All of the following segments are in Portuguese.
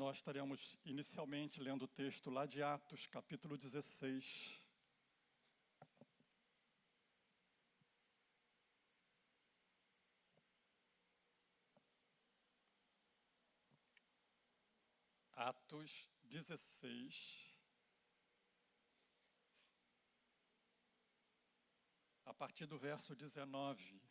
nós estaremos inicialmente lendo o texto lá de Atos, capítulo 16. Atos 16, a partir do verso 19.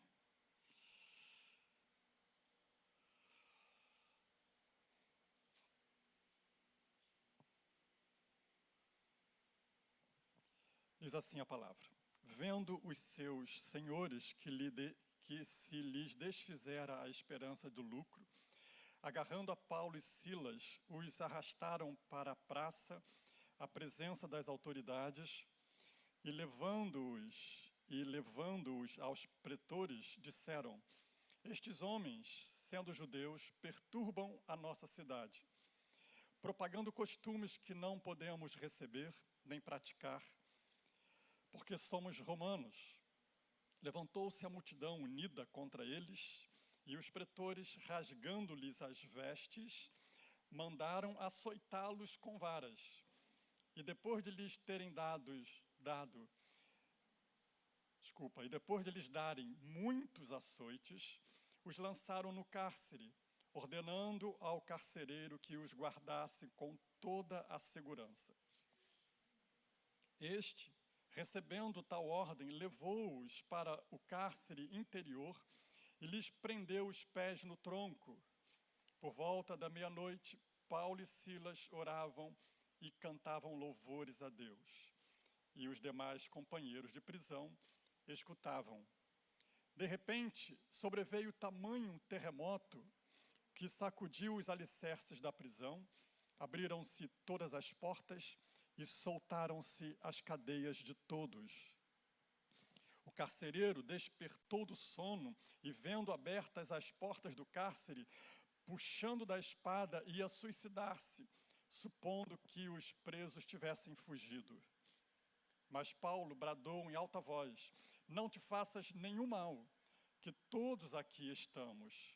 Diz assim a palavra: vendo os seus senhores que se lhes desfizera a esperança do lucro, agarrando a Paulo e Silas, os arrastaram para a praça, à presença das autoridades, e levando-os aos pretores, disseram: estes homens, sendo judeus, perturbam a nossa cidade, propagando costumes que não podemos receber nem praticar, porque somos romanos. Levantou-se a multidão unida contra eles, e os pretores, rasgando-lhes as vestes, mandaram açoitá-los com varas. E depois de lhes darem muitos açoites, os lançaram no cárcere, ordenando ao carcereiro que os guardasse com toda a segurança. Este, recebendo tal ordem, levou-os para o cárcere interior e lhes prendeu os pés no tronco. Por volta da meia-noite, Paulo e Silas oravam e cantavam louvores a Deus. E os demais companheiros de prisão escutavam. De repente, sobreveio tamanho terremoto que sacudiu os alicerces da prisão, abriram-se todas as portas e soltaram-se as cadeias de todos. O carcereiro despertou do sono e, vendo abertas as portas do cárcere, puxando da espada, ia suicidar-se, supondo que os presos tivessem fugido. Mas Paulo bradou em alta voz: não te faças nenhum mal, que todos aqui estamos.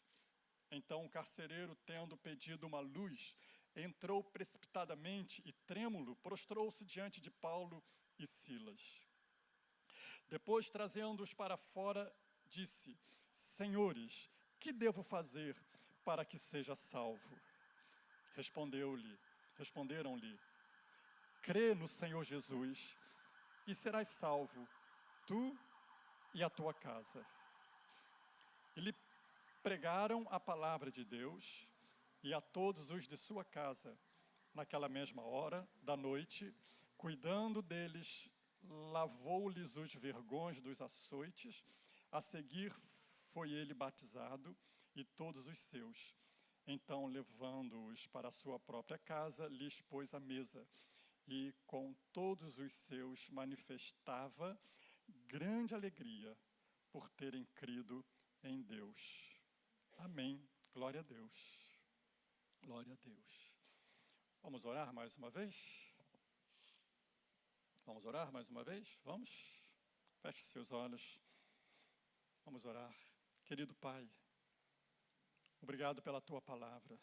Então o carcereiro, tendo pedido uma luz, entrou precipitadamente e, trêmulo, prostrou-se diante de Paulo e Silas. Depois, trazendo-os para fora, disse: senhores, que devo fazer para que seja salvo? Responderam-lhe: crê no Senhor Jesus e serás salvo, tu e a tua casa. E lhe pregaram a palavra de Deus, e a todos os de sua casa, naquela mesma hora da noite, cuidando deles, lavou-lhes os vergões dos açoites. A seguir foi ele batizado e todos os seus. Então, levando-os para a sua própria casa, lhes pôs a mesa, e com todos os seus manifestava grande alegria por terem crido em Deus. Amém. Glória a Deus. Glória a Deus. Vamos orar mais uma vez? Vamos orar mais uma vez? Vamos? Feche seus olhos. Vamos orar. Querido Pai, obrigado pela Tua palavra.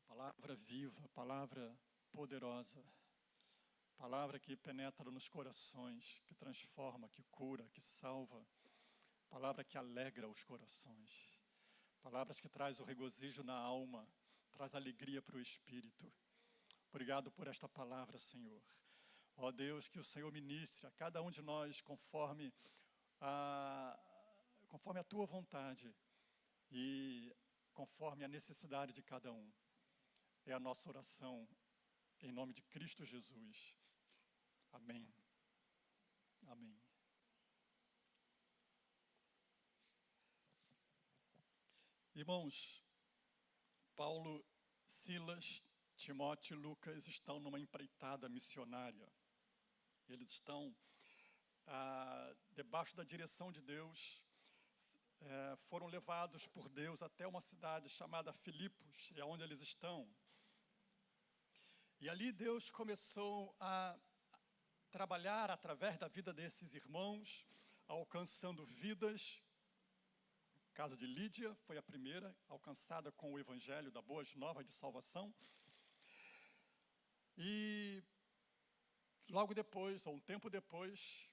Palavra viva, palavra poderosa. Palavra que penetra nos corações, que transforma, que cura, que salva. Palavra que alegra os corações. Palavras que traz o regozijo na alma, traz alegria para o espírito. Obrigado por esta palavra, Senhor. Ó Deus, que o Senhor ministre a cada um de nós conforme a Tua vontade e conforme a necessidade de cada um. É a nossa oração, em nome de Cristo Jesus. Amém. Amém. Irmãos, Paulo, Silas, Timóteo e Lucas estão numa empreitada missionária. Eles estão debaixo da direção de Deus, foram levados por Deus até uma cidade chamada Filipos, é onde eles estão. E ali Deus começou a trabalhar através da vida desses irmãos, alcançando vidas. caso de Lídia foi a primeira, alcançada com o evangelho da Boas Novas de salvação. E logo depois, ou um tempo depois,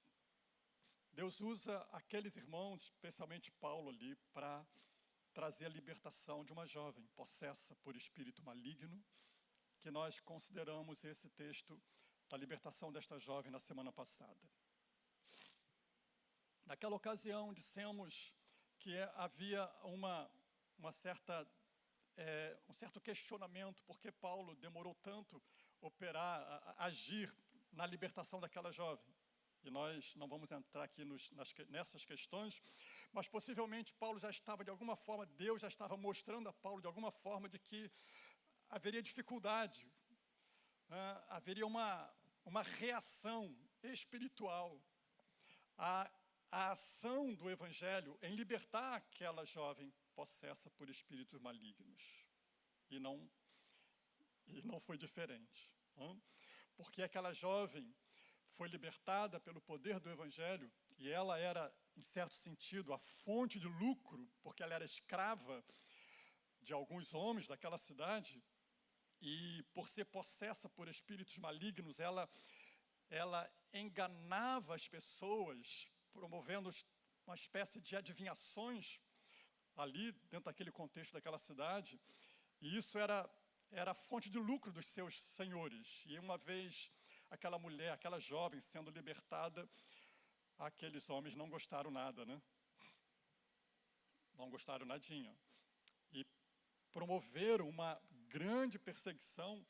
Deus usa aqueles irmãos, especialmente Paulo ali, para trazer a libertação de uma jovem possessa por espírito maligno, que nós consideramos esse texto da libertação desta jovem na semana passada. Naquela ocasião, dissemos que havia um certo questionamento, por que Paulo demorou tanto agir na libertação daquela jovem. E nós não vamos entrar aqui nessas questões, mas possivelmente Paulo já estava, de alguma forma, Deus já estava mostrando a Paulo, de alguma forma, de que haveria dificuldade, haveria uma reação espiritual à ação do Evangelho em libertar aquela jovem possessa por espíritos malignos. E não foi diferente. Porque aquela jovem foi libertada pelo poder do Evangelho, e ela era, em certo sentido, a fonte de lucro, porque ela era escrava de alguns homens daquela cidade, e por ser possessa por espíritos malignos, ela enganava as pessoas, promovendo uma espécie de adivinhações ali, dentro daquele contexto daquela cidade, e isso era a fonte de lucro dos seus senhores. E uma vez aquela mulher, aquela jovem sendo libertada, aqueles homens não gostaram nada, né? Não gostaram nadinha. E promoveram uma grande perseguição,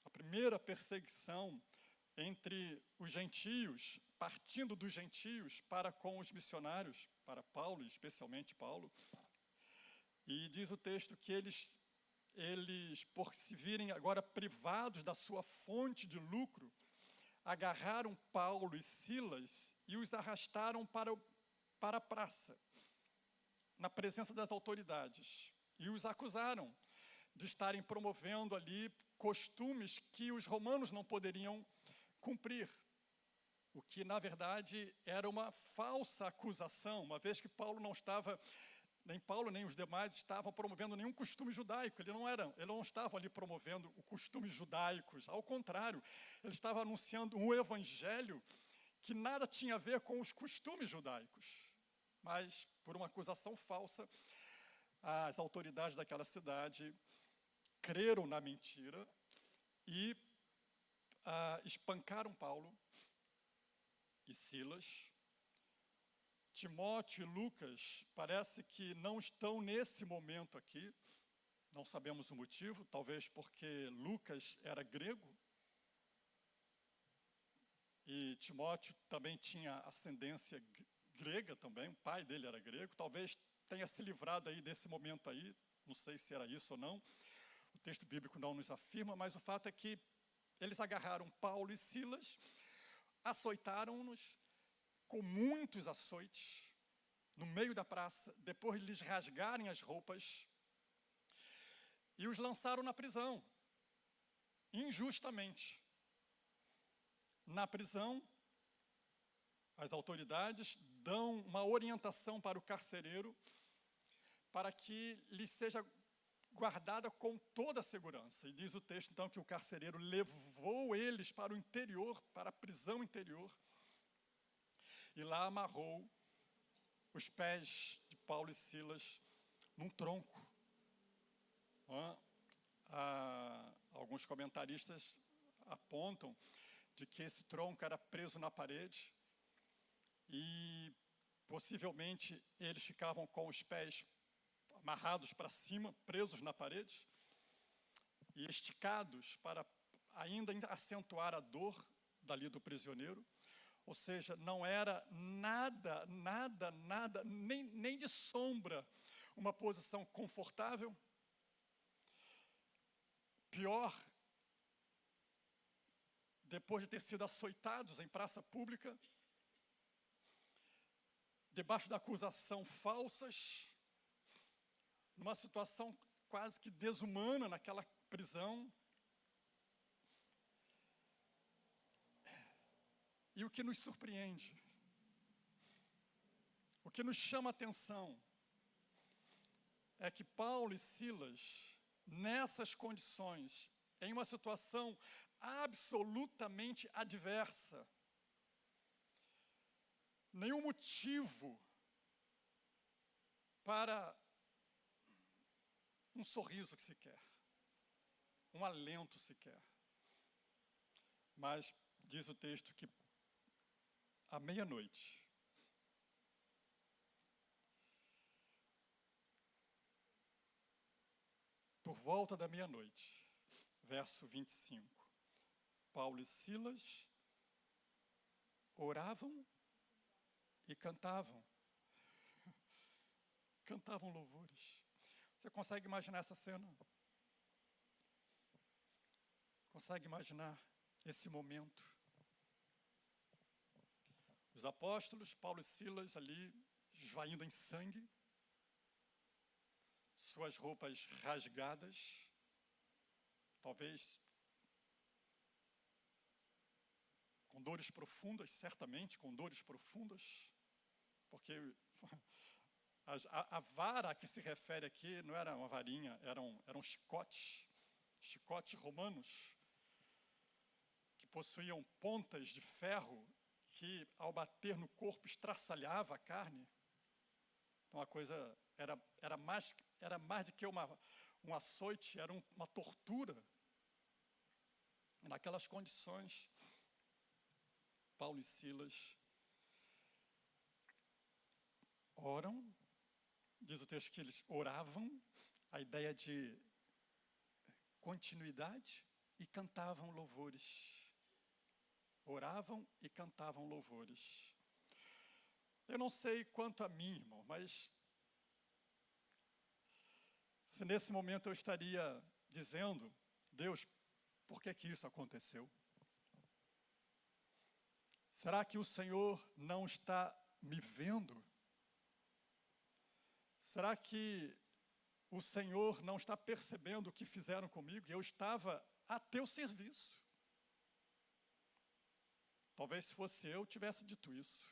a primeira perseguição entre os gentios, partindo dos gentios para com os missionários, para Paulo, especialmente Paulo. E diz o texto que eles, por se virem agora privados da sua fonte de lucro, agarraram Paulo e Silas e os arrastaram para a praça, na presença das autoridades, e os acusaram de estarem promovendo ali costumes que os romanos não poderiam cumprir, o que, na verdade, era uma falsa acusação, uma vez que Paulo não estava, nem Paulo nem os demais estavam promovendo nenhum costume judaico, eles não estavam ali promovendo os costumes judaicos, ao contrário, eles estavam anunciando um evangelho que nada tinha a ver com os costumes judaicos, mas, por uma acusação falsa, as autoridades daquela cidade creram na mentira e espancaram Paulo e Silas. Timóteo e Lucas parece que não estão nesse momento aqui, não sabemos o motivo, talvez porque Lucas era grego e Timóteo também tinha ascendência grega também, o pai dele era grego, talvez tenha se livrado aí desse momento aí, não sei se era isso ou não, o texto bíblico não nos afirma, mas o fato é que eles agarraram Paulo e Silas, açoitaram-nos com muitos açoites, no meio da praça, depois de lhes rasgarem as roupas, e os lançaram na prisão, injustamente. Na prisão, as autoridades dão uma orientação para o carcereiro, para que lhe seja guardada com toda a segurança. E diz o texto, então, que o carcereiro levou eles para o interior, para a prisão interior, e lá amarrou os pés de Paulo e Silas num tronco. Alguns comentaristas apontam de que esse tronco era preso na parede e possivelmente eles ficavam com os pés amarrados para cima, presos na parede e esticados para ainda acentuar a dor dali do prisioneiro. Ou seja, não era nada, nem de sombra, uma posição confortável. Pior, depois de ter sido açoitados em praça pública, debaixo da acusação falsas, numa situação quase que desumana naquela prisão. E o que nos surpreende, o que nos chama a atenção, é que Paulo e Silas, nessas condições, em uma situação absolutamente adversa, nenhum motivo para um sorriso que se quer, um alento sequer. Mas diz o texto que à meia-noite, por volta da meia-noite, verso 25, Paulo e Silas oravam e cantavam. Cantavam louvores. Você consegue imaginar essa cena? Consegue imaginar esse momento? Os apóstolos, Paulo e Silas ali, esvaindo em sangue, suas roupas rasgadas, talvez com dores profundas, certamente com dores profundas, porque a vara a que se refere aqui não era uma varinha, eram chicotes romanos, que possuíam pontas de ferro, que ao bater no corpo estraçalhava a carne. Então a coisa era mais do que um açoite, era uma tortura. E naquelas condições, Paulo e Silas oram, diz o texto que eles oravam, a ideia de continuidade, e cantavam louvores. Oravam e cantavam louvores. Eu não sei quanto a mim, irmão, mas se nesse momento eu estaria dizendo, Deus, por que isso aconteceu? Será que o Senhor não está me vendo? Será que o Senhor não está percebendo o que fizeram comigo? E eu estava a teu serviço. Talvez se fosse eu, tivesse dito isso.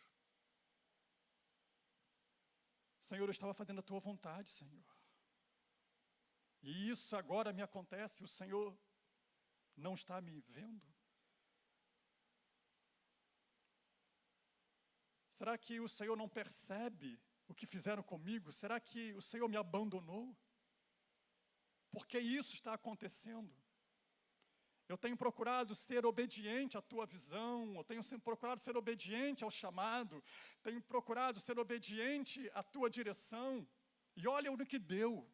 Senhor, eu estava fazendo a tua vontade, Senhor. E isso agora me acontece, o Senhor não está me vendo? Será que o Senhor não percebe o que fizeram comigo? Será que o Senhor me abandonou? Por que isso está acontecendo? Eu tenho procurado ser obediente à tua visão, eu tenho procurado ser obediente ao chamado, tenho procurado ser obediente à tua direção, e olha no que deu.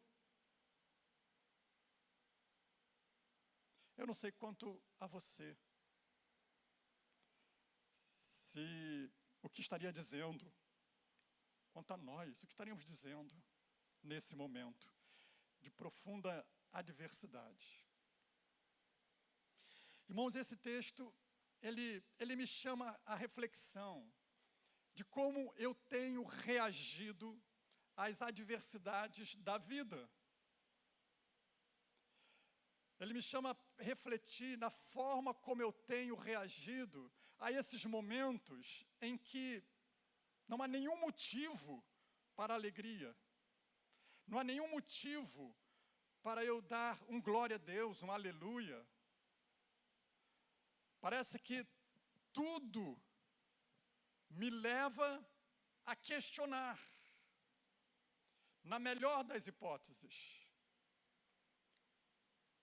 Eu não sei quanto a você, se o que estaria dizendo, quanto a nós, o que estaríamos dizendo nesse momento de profunda adversidade. Irmãos, esse texto, ele me chama à reflexão de como eu tenho reagido às adversidades da vida. Ele me chama a refletir na forma como eu tenho reagido a esses momentos em que não há nenhum motivo para alegria. Não há nenhum motivo para eu dar um glória a Deus, um aleluia. Parece que tudo me leva a questionar, na melhor das hipóteses,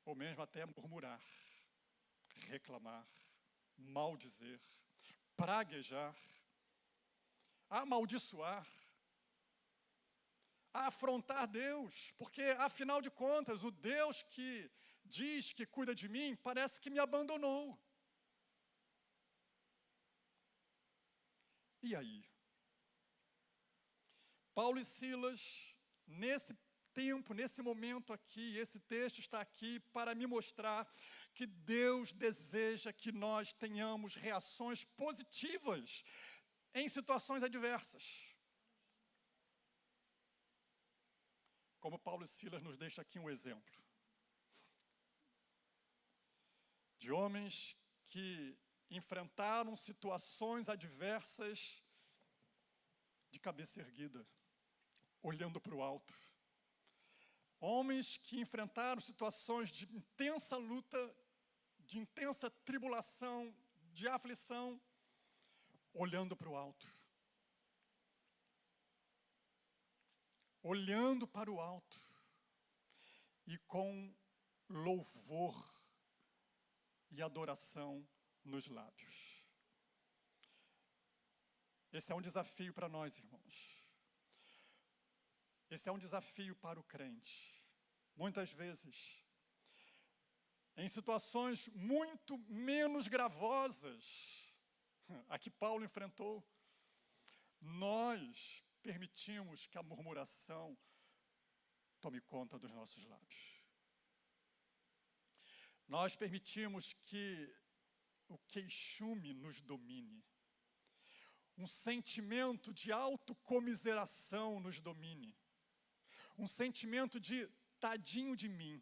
ou mesmo até murmurar, reclamar, maldizer, praguejar, amaldiçoar, a afrontar Deus, porque, afinal de contas, o Deus que diz que cuida de mim, parece que me abandonou. E aí? Paulo e Silas, nesse tempo, nesse momento aqui, esse texto está aqui para me mostrar que Deus deseja que nós tenhamos reações positivas em situações adversas. Como Paulo e Silas nos deixa aqui um exemplo de homens que enfrentaram situações adversas de cabeça erguida, olhando para o alto, Homens que enfrentaram situações de intensa luta, de intensa tribulação, de aflição, olhando para o alto. Olhando para o alto. E com louvor e adoração nos lábios. Esse é um desafio para nós, irmãos. Esse é um desafio para o crente. Muitas vezes, em situações muito menos gravosas, a que Paulo enfrentou, nós permitimos que a murmuração tome conta dos nossos lábios. Nós permitimos que o queixume nos domine. Um sentimento de autocomiseração nos domine. Um sentimento de tadinho de mim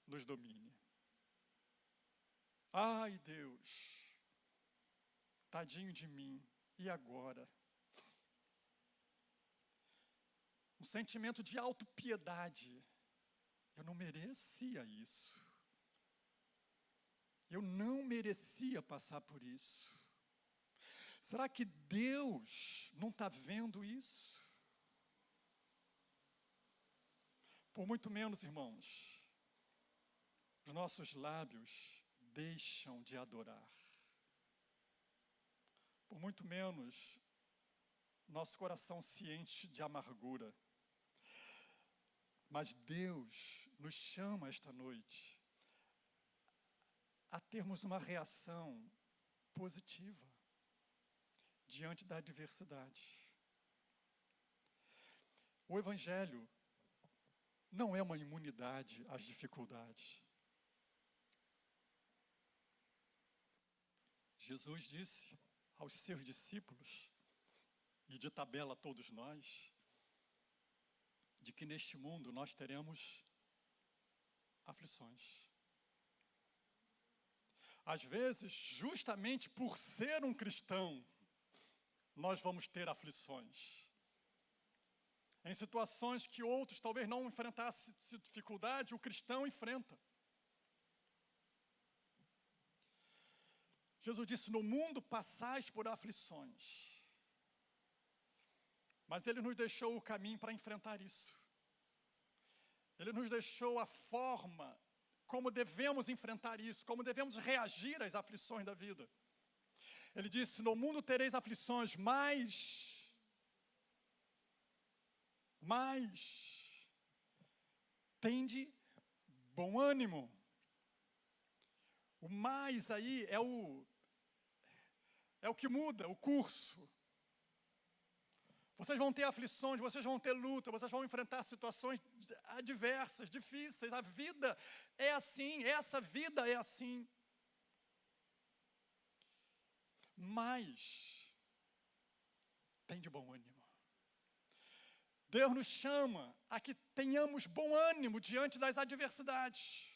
nos domine. Ai, Deus, tadinho de mim, e agora? Um sentimento de autopiedade. Eu não merecia isso. Eu não merecia passar por isso. Será que Deus não está vendo isso? Por muito menos, irmãos, os nossos lábios deixam de adorar. Por muito menos, nosso coração se enche de amargura. Mas Deus nos chama esta noite a termos uma reação positiva diante da adversidade. O Evangelho não é uma imunidade às dificuldades. Jesus disse aos seus discípulos, e de tabela a todos nós, de que neste mundo nós teremos aflições. Às vezes, justamente por ser um cristão, nós vamos ter aflições. Em situações que outros talvez não enfrentassem dificuldade, o cristão enfrenta. Jesus disse, no mundo passais por aflições. Mas Ele nos deixou o caminho para enfrentar isso. Ele nos deixou a forma como devemos enfrentar isso, como devemos reagir às aflições da vida. Ele disse, no mundo tereis aflições, mas tende bom ânimo. O mais aí é o que muda, o curso. Vocês vão ter aflições, vocês vão ter luta, vocês vão enfrentar situações adversas, difíceis. A vida é assim, essa vida é assim. Mas tem de bom ânimo. Deus nos chama a que tenhamos bom ânimo diante das adversidades,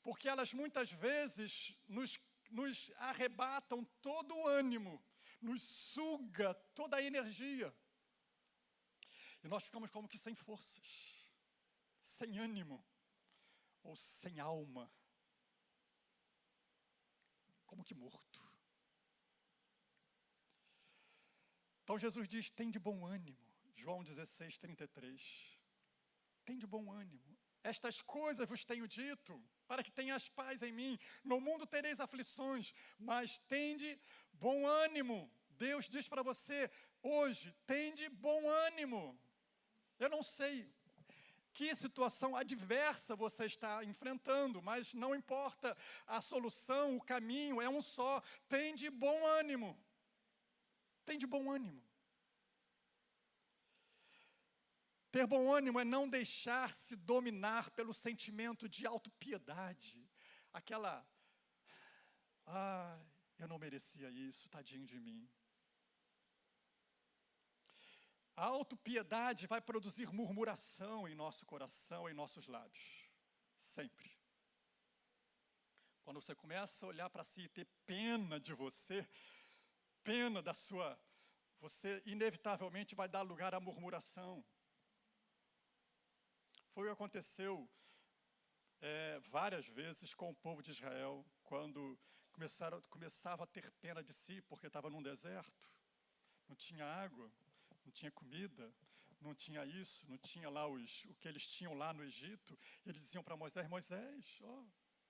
porque elas muitas vezes nos arrebatam todo o ânimo, nos suga toda a energia. E nós ficamos como que sem forças, sem ânimo, ou sem alma, como que morto. Então Jesus diz, tem de bom ânimo, João 16, 33. Tem de bom ânimo. Estas coisas vos tenho dito, para que tenhas paz em mim. No mundo tereis aflições, mas tende bom ânimo. Deus diz para você, hoje, tende bom ânimo. Eu não sei que situação adversa você está enfrentando, mas não importa, a solução, o caminho é um só. Tem de bom ânimo. Tem de bom ânimo. Ter bom ânimo é não deixar-se dominar pelo sentimento de autopiedade. Aquela, eu não merecia isso, tadinho de mim. A autopiedade vai produzir murmuração em nosso coração, em nossos lábios. Sempre. Quando você começa a olhar para si e ter pena de você, pena da sua... Você inevitavelmente vai dar lugar à murmuração. Foi o que aconteceu várias vezes com o povo de Israel, quando começava a ter pena de si, porque estava num deserto, não tinha água, não tinha comida, não tinha isso, não tinha lá o que eles tinham lá no Egito, e eles diziam para Moisés, Moisés,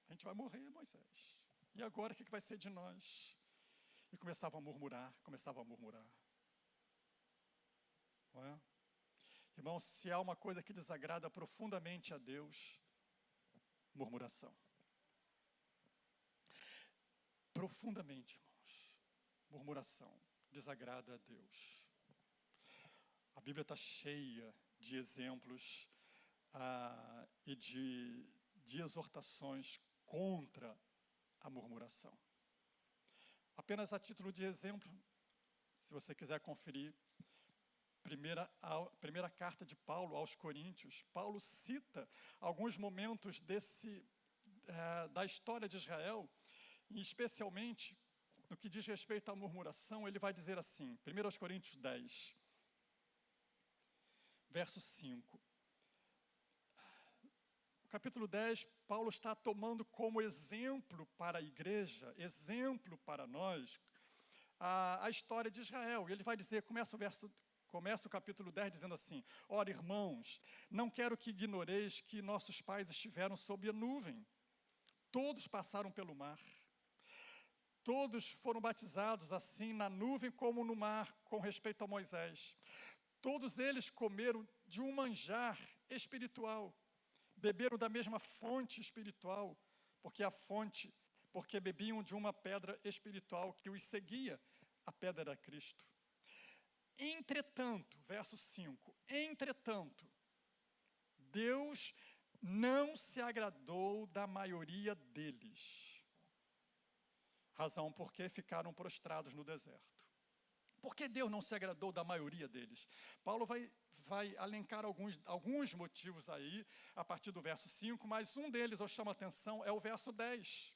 a gente vai morrer, Moisés. E agora o que vai ser de nós? E começavam a murmurar. Não é? Irmão, se há uma coisa que desagrada profundamente a Deus, murmuração. Profundamente, irmãos. Murmuração desagrada a Deus. A Bíblia está cheia de exemplos e de exortações contra a murmuração. Apenas a título de exemplo, se você quiser conferir, primeira carta de Paulo aos Coríntios, Paulo cita alguns momentos da história de Israel, e especialmente no que diz respeito à murmuração, ele vai dizer assim, 1 Coríntios 10, verso 5. No capítulo 10, Paulo está tomando como exemplo para a igreja, exemplo para nós, a história de Israel. E ele vai dizer, começa o capítulo 10 dizendo assim, ora, irmãos, não quero que ignoreis que nossos pais estiveram sob a nuvem. Todos passaram pelo mar. Todos foram batizados assim na nuvem como no mar, com respeito a Moisés. Todos eles comeram de um manjar espiritual, beberam da mesma fonte espiritual, porque bebiam de uma pedra espiritual que os seguia, a pedra era Cristo. Entretanto, verso 5, entretanto, Deus não se agradou da maioria deles, razão porque ficaram prostrados no deserto. Por que Deus não se agradou da maioria deles? Paulo vai alencar alguns motivos aí, a partir do verso 5, mas um deles, eu chamo a atenção, é o verso 10.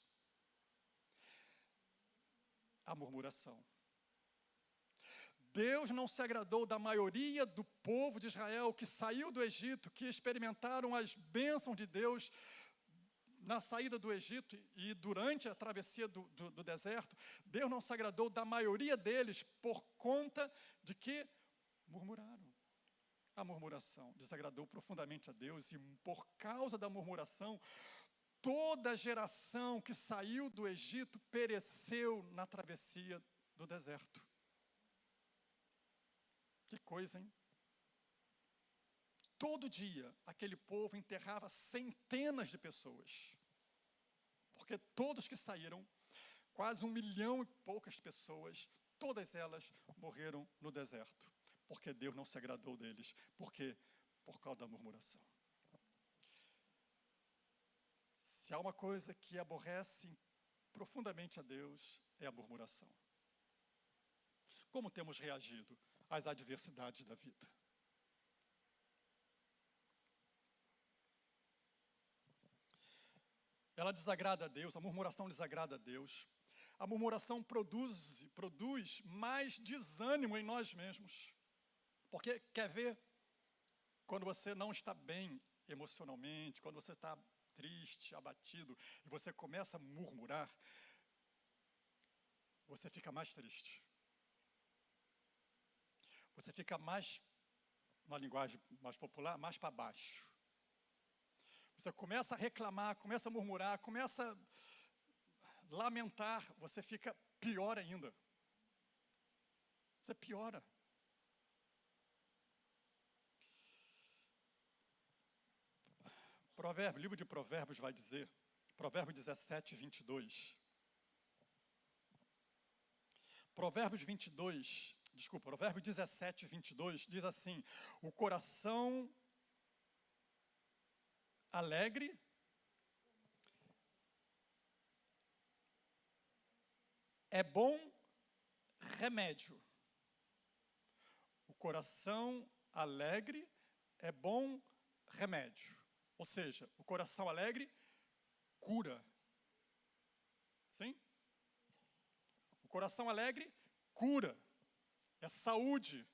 A murmuração. Deus não se agradou da maioria do povo de Israel que saiu do Egito, que experimentaram as bênçãos de Deus na saída do Egito e durante a travessia do deserto. Deus não se agradou da maioria deles por conta de que murmuraram. A murmuração desagradou profundamente a Deus e por causa da murmuração, toda a geração que saiu do Egito pereceu na travessia do deserto. Que coisa, hein? Todo dia, aquele povo enterrava centenas de pessoas. Porque todos que saíram, quase 1 milhão e poucas pessoas, todas elas morreram no deserto. Porque Deus não se agradou deles. Por quê? Por causa da murmuração. Se há uma coisa que aborrece profundamente a Deus, é a murmuração. Como temos reagido às adversidades da vida? Ela desagrada a Deus, a murmuração desagrada a Deus. A murmuração produz mais desânimo em nós mesmos. Porque, quer ver, quando você não está bem emocionalmente, quando você está triste, abatido, e você começa a murmurar, você fica mais triste. Você fica mais, uma linguagem mais popular, mais para baixo. Você começa a reclamar, começa a murmurar, começa a lamentar, você fica pior ainda. Você piora. Livro de Provérbios vai dizer, Provérbios 17, 22. Provérbios 17, 22 diz assim, o coração alegre é bom remédio. O coração alegre é bom remédio. Ou seja, o coração alegre cura. Sim? O coração alegre cura. É saúde.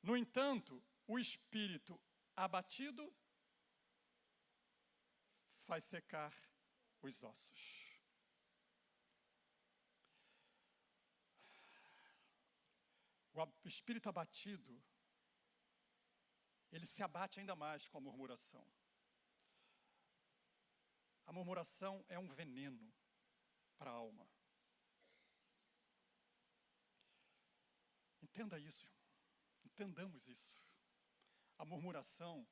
No entanto, o espírito abatido faz secar os ossos. O espírito abatido, ele se abate ainda mais com a murmuração. A murmuração é um veneno para a alma. Entenda isso, entendamos isso. A murmuração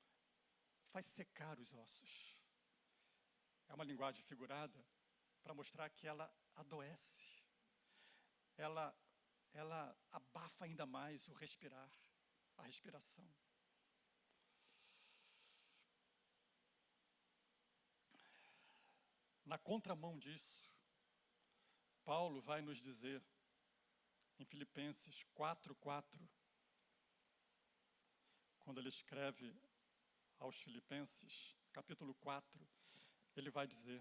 faz secar os ossos. É uma linguagem figurada para mostrar que ela adoece. Ela abafa ainda mais o respirar, a respiração. Na contramão disso, Paulo vai nos dizer, em Filipenses 4:4, quando ele escreve aos Filipenses, capítulo 4, ele vai dizer: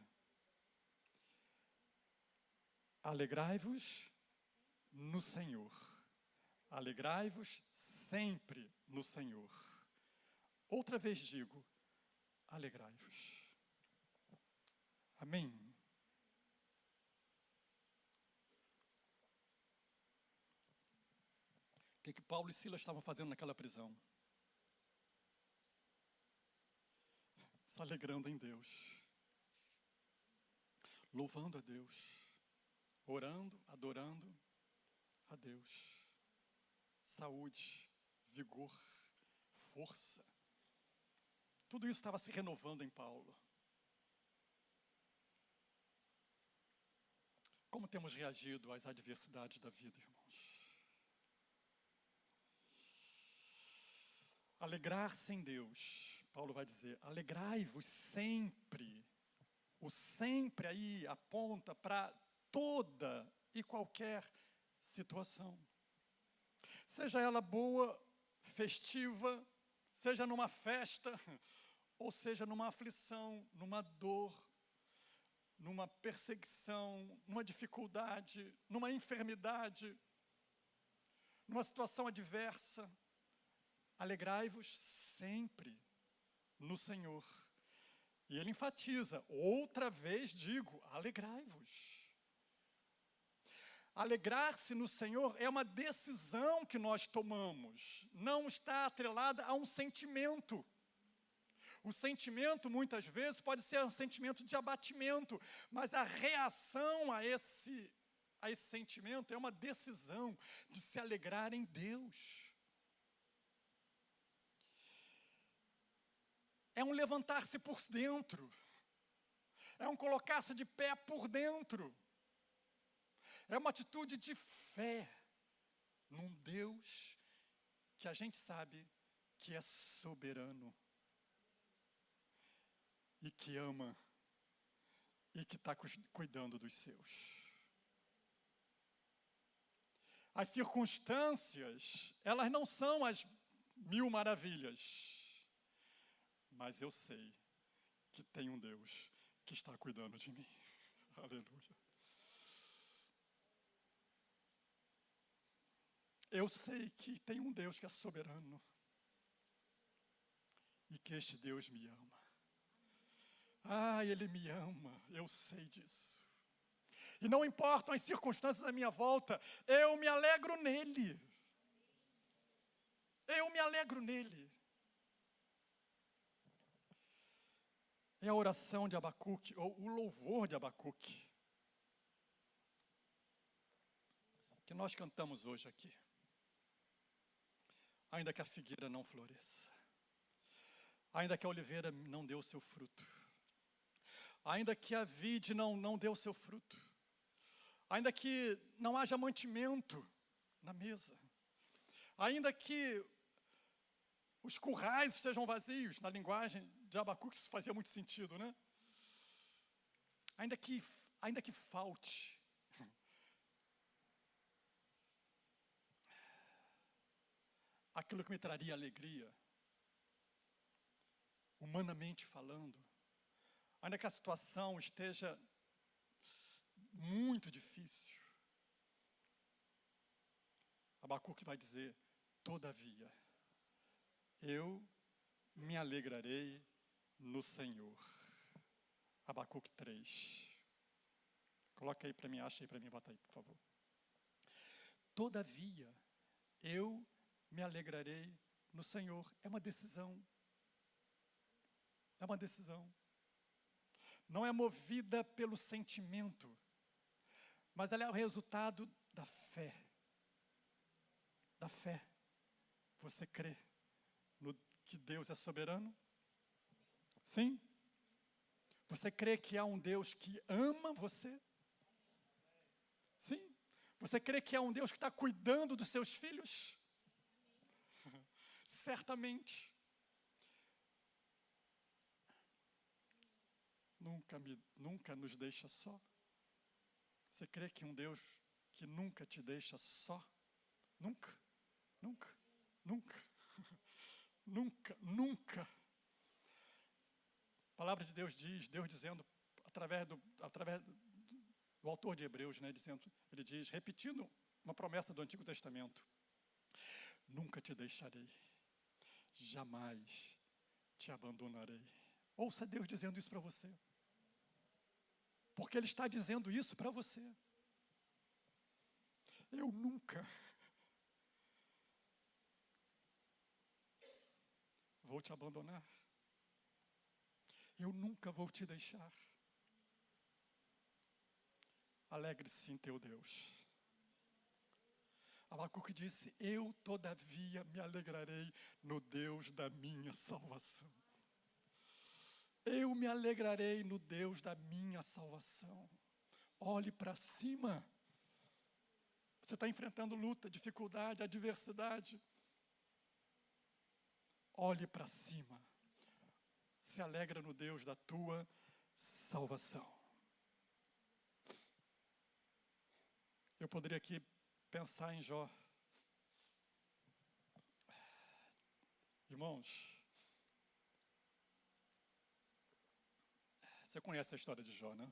alegrai-vos no Senhor, alegrai-vos sempre no Senhor. Outra vez digo, alegrai-vos. Amém? O que Paulo e Silas estavam fazendo naquela prisão? Se alegrando em Deus, louvando a Deus, orando, adorando a Deus. Saúde, vigor, força. Tudo isso estava se renovando em Paulo. Como temos reagido às adversidades da vida, irmãos? Alegrar-se em Deus, Paulo vai dizer, alegrai-vos sempre. O sempre aí aponta para toda e qualquer situação. Seja ela boa, festiva, seja numa festa, ou seja numa aflição, numa dor, numa perseguição, numa dificuldade, numa enfermidade, numa situação adversa. Alegrai-vos sempre no Senhor. E ele enfatiza, outra vez digo, alegrai-vos. Alegrar-se no Senhor é uma decisão que nós tomamos, não está atrelada a um sentimento. O sentimento, muitas vezes, pode ser um sentimento de abatimento, mas a reação a esse sentimento é uma decisão de se alegrar em Deus. É um levantar-se por dentro. É um colocar-se de pé por dentro. É uma atitude de fé num Deus que a gente sabe que é soberano e que ama e que está cuidando dos seus. As circunstâncias, elas não são as mil maravilhas, mas eu sei que tem um Deus que está cuidando de mim. Aleluia. Eu sei que tem um Deus que é soberano e que este Deus me ama. Ah, Ele me ama, eu sei disso. E não importam as circunstâncias à minha volta, eu me alegro nele. Eu me alegro nele. É a oração de Abacuque, ou o louvor de Abacuque, que nós cantamos hoje aqui. Ainda que a figueira não floresça, ainda que a oliveira não dê o seu fruto, ainda que a vide não dê o seu fruto, ainda que não haja mantimento na mesa, ainda que os currais estejam vazios, na linguagem de Abacuque isso fazia muito sentido, né? Ainda que falte, aquilo que me traria alegria, humanamente falando, ainda que a situação esteja muito difícil, Abacuque vai dizer, todavia, eu me alegrarei no Senhor. Abacuque 3. Coloca aí para mim, acha aí para mim, bota aí, por favor. Todavia, eu me alegrarei no Senhor. É uma decisão. É uma decisão. Não é movida pelo sentimento, mas ela é o resultado da fé. Da fé. Você crê no que Deus é soberano? Sim? Você crê que há um Deus que ama você? Sim? Você crê que há um Deus que está cuidando dos seus filhos? Certamente. Nunca nos deixa só. Você crê que um Deus que nunca te deixa só? Nunca, nunca, nunca, nunca. A palavra de Deus diz, Deus dizendo, através do autor de Hebreus, né, ele diz, repetindo uma promessa do Antigo Testamento: nunca te deixarei, jamais te abandonarei. Ouça Deus dizendo isso para você. Porque Ele está dizendo isso para você. Eu nunca vou te abandonar. Eu nunca vou te deixar. Alegre-se em teu Deus. Abacuque disse: eu todavia me alegrarei no Deus da minha salvação. Eu me alegrarei no Deus da minha salvação. Olhe para cima. Você está enfrentando luta, dificuldade, adversidade. Olhe para cima. Se alegra no Deus da tua salvação. Eu poderia aqui pensar em Jó. Irmãos, você conhece a história de Jó, né?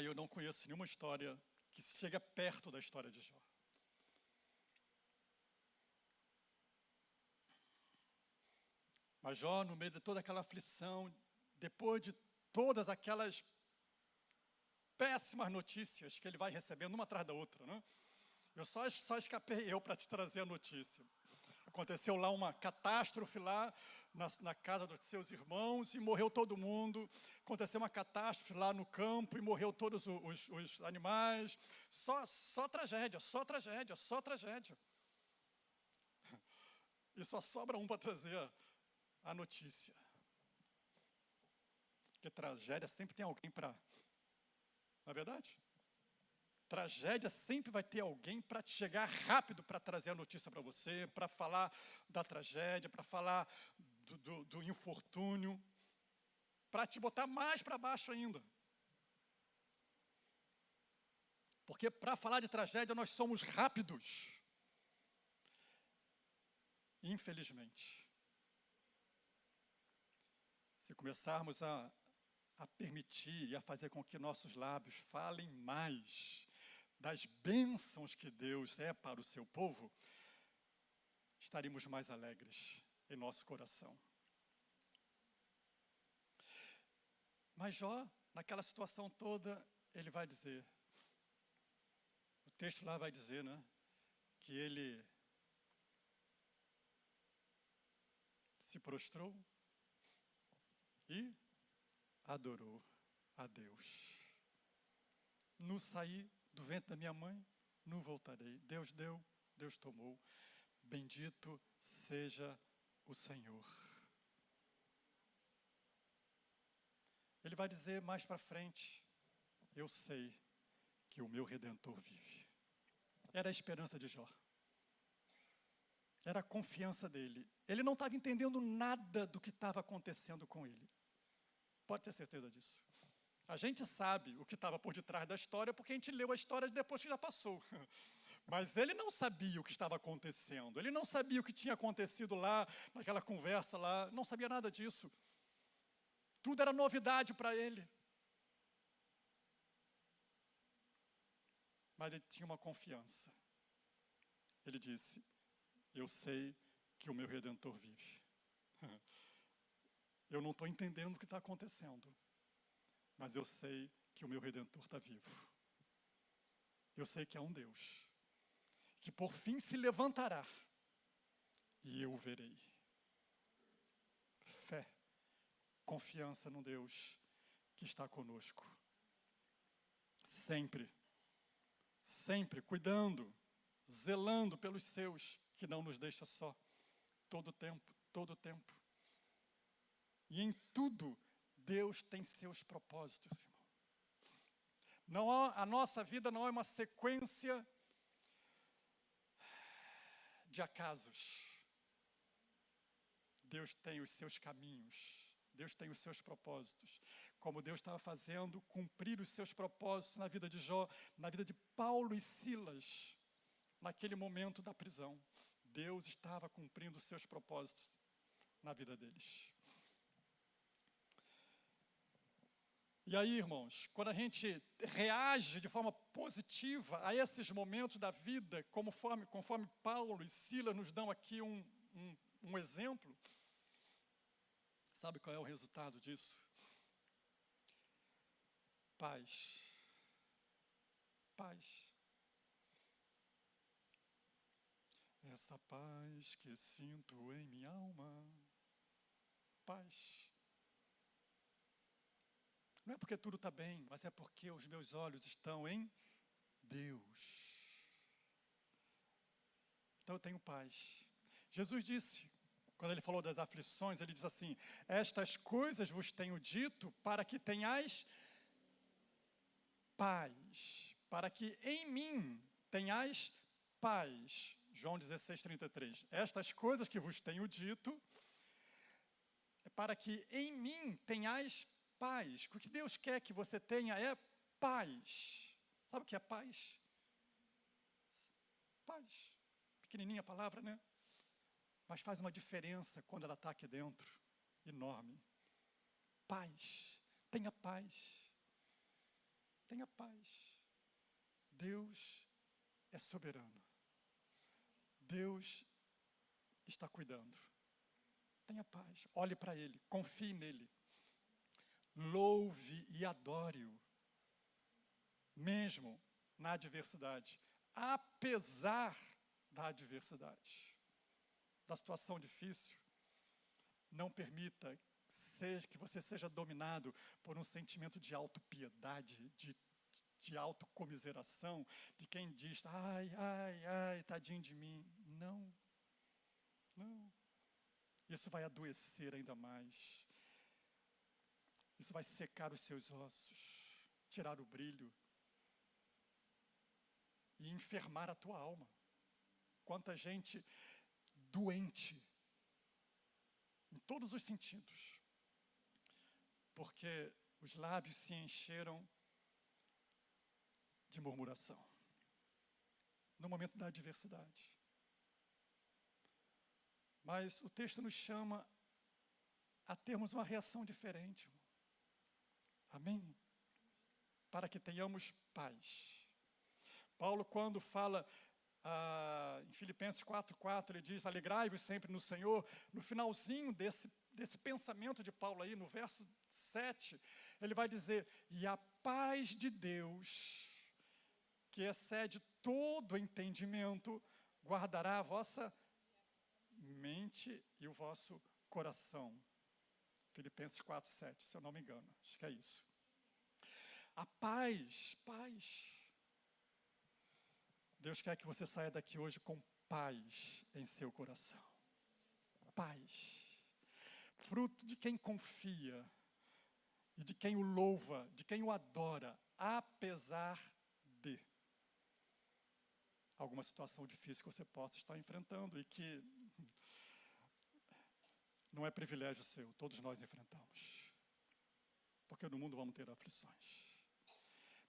Eu não conheço nenhuma história que chega perto da história de Jó. Mas Jó, no meio de toda aquela aflição, depois de todas aquelas péssimas notícias que ele vai recebendo uma atrás da outra, né? Eu só escapei para te trazer a notícia. Aconteceu lá uma catástrofe lá na casa dos seus irmãos e morreu todo mundo. Aconteceu uma catástrofe lá no campo e morreu todos os animais. Só tragédia, só tragédia, só tragédia. E só sobra um para trazer a notícia. Porque tragédia sempre tem alguém para... Não é verdade? Tragédia sempre vai ter alguém para te chegar rápido para trazer a notícia para você, para falar da tragédia, para falar do infortúnio, para te botar mais para baixo ainda. Porque para falar de tragédia nós somos rápidos. Infelizmente. Se começarmos a permitir e a fazer com que nossos lábios falem mais das bênçãos que Deus é para o seu povo, estaríamos mais alegres em nosso coração. Mas Jó, naquela situação toda, ele vai dizer, o texto lá vai dizer, né, que ele se prostrou e adorou a Deus. No saí do ventre da minha mãe, não voltarei. Deus deu, Deus tomou. Bendito seja o Senhor. Ele vai dizer mais para frente, eu sei que o meu Redentor vive. Era a esperança de Jó. Era a confiança dele. Ele não estava entendendo nada do que estava acontecendo com ele. Pode ter certeza disso. A gente sabe o que estava por detrás da história porque a gente leu a história depois que já passou. Mas ele não sabia o que estava acontecendo. Ele não sabia o que tinha acontecido lá, naquela conversa lá. Não sabia nada disso. Tudo era novidade para ele. Mas ele tinha uma confiança. Ele disse, eu sei que o meu Redentor vive. Eu não estou entendendo o que está acontecendo, mas eu sei que o meu Redentor está vivo. Eu sei que há um Deus que por fim se levantará e eu o verei. Fé, confiança no Deus que está conosco. Sempre, sempre cuidando, zelando pelos seus, que não nos deixa só, todo o tempo, todo o tempo. E em tudo, Deus tem seus propósitos, irmão. A nossa vida não é uma sequência de acasos. Deus tem os seus caminhos, Deus tem os seus propósitos. Como Deus estava fazendo cumprir os seus propósitos na vida de Jó, na vida de Paulo e Silas, naquele momento da prisão. Deus estava cumprindo os seus propósitos na vida deles. E aí, irmãos, quando a gente reage de forma positiva a esses momentos da vida, conforme Paulo e Silas nos dão aqui um exemplo, sabe qual é o resultado disso? Paz. Paz. Essa paz que sinto em minha alma. Paz. Não é porque tudo está bem, mas é porque os meus olhos estão em Deus. Então eu tenho paz. Jesus disse, quando ele falou das aflições, ele diz assim: estas coisas vos tenho dito para que tenhais paz, para que em mim tenhais paz. João 16:33. Estas coisas que vos tenho dito é para que em mim tenhais paz. O que Deus quer que você tenha é paz. Sabe o que é paz? Paz. Pequenininha a palavra, né? Mas faz uma diferença quando ela está aqui dentro. Enorme. Paz. Tenha paz. Tenha paz. Deus é soberano. Deus está cuidando. Tenha paz. Olhe para Ele. Confie nele. Louve e adore-o. Mesmo na adversidade. Apesar da adversidade. Da situação difícil. Não permita que você seja dominado por um sentimento de autopiedade, de autocomiseração, de quem diz: ai, ai, ai, tadinho de mim. Não, não. Isso vai adoecer ainda mais. Isso vai secar os seus ossos, tirar o brilho e enfermar a tua alma. Quanta gente doente, em todos os sentidos, porque os lábios se encheram de murmuração, no momento da adversidade. Mas o texto nos chama a termos uma reação diferente. Amém? Para que tenhamos paz. Paulo, quando fala em Filipenses 4:4, ele diz: alegrai-vos sempre no Senhor. No finalzinho desse pensamento de Paulo aí, no verso 7, ele vai dizer: e a paz de Deus, que excede todo entendimento, guardará a vossa mente e o vosso coração. Filipenses 4:7, se eu não me engano, acho que é isso. A paz. Deus quer que você saia daqui hoje com paz em seu coração. Paz. Fruto de quem confia e de quem o louva, de quem o adora, apesar de alguma situação difícil que você possa estar enfrentando e que não é privilégio seu, todos nós enfrentamos. Porque no mundo vamos ter aflições.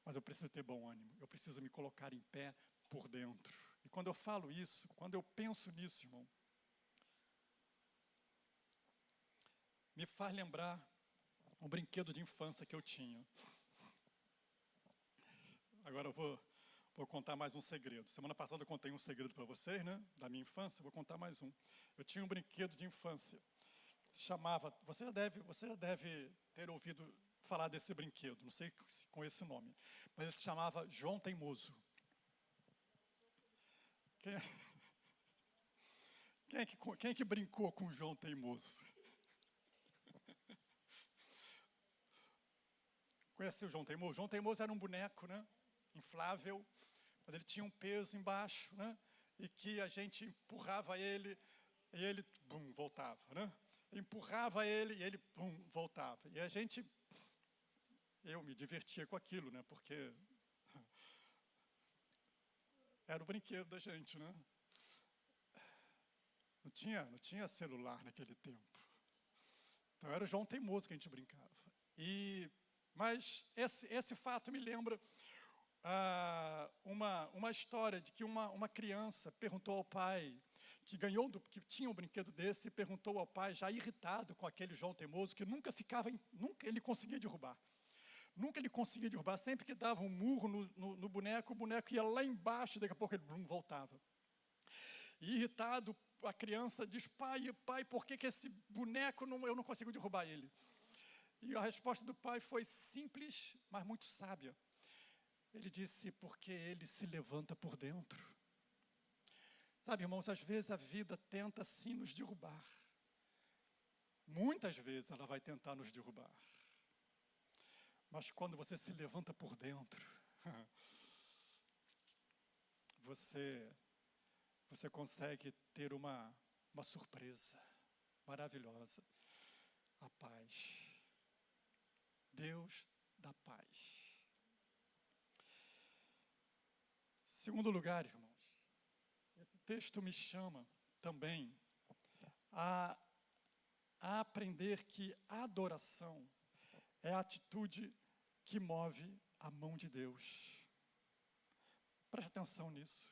Mas eu preciso ter bom ânimo, eu preciso me colocar em pé por dentro. E quando eu falo isso, quando eu penso nisso, irmão, me faz lembrar um brinquedo de infância que eu tinha. Agora eu vou Vou contar mais um segredo. Semana passada eu contei um segredo para vocês, né? Da minha infância, vou contar mais um. Eu tinha um brinquedo de infância. Se chamava, você já deve ter ouvido falar desse brinquedo, não sei se com esse nome, mas ele se chamava João Teimoso. Quem é, quem é que brincou com o João Teimoso? Conhece o João Teimoso? O João Teimoso era um boneco, né? Inflável, mas ele tinha um peso embaixo, né? E que a gente empurrava ele e ele, bum, voltava, né? Empurrava ele e ele, bum, voltava. E eu me divertia com aquilo, né? Porque era o brinquedo da gente, né? Não tinha celular naquele tempo. Então era o João Teimoso que a gente brincava. Mas esse fato me lembra uma história de que uma criança perguntou ao pai, que tinha um brinquedo desse, e perguntou ao pai, já irritado com aquele João Teimoso, que nunca ele conseguia derrubar. Nunca ele conseguia derrubar, sempre que dava um murro no boneco, o boneco ia lá embaixo, daqui a pouco ele voltava. E irritado, a criança diz, pai, por que esse boneco eu não consigo derrubar ele? E a resposta do pai foi simples, mas muito sábia. Ele disse, porque ele se levanta por dentro. Sabe, irmãos, às vezes a vida tenta sim nos derrubar. Muitas vezes ela vai tentar nos derrubar. Mas quando você se levanta por dentro, você consegue ter uma surpresa maravilhosa. A paz. Deus da paz. Segundo lugar, irmãos, esse texto me chama também a aprender que a adoração é a atitude que move a mão de Deus. Preste atenção nisso.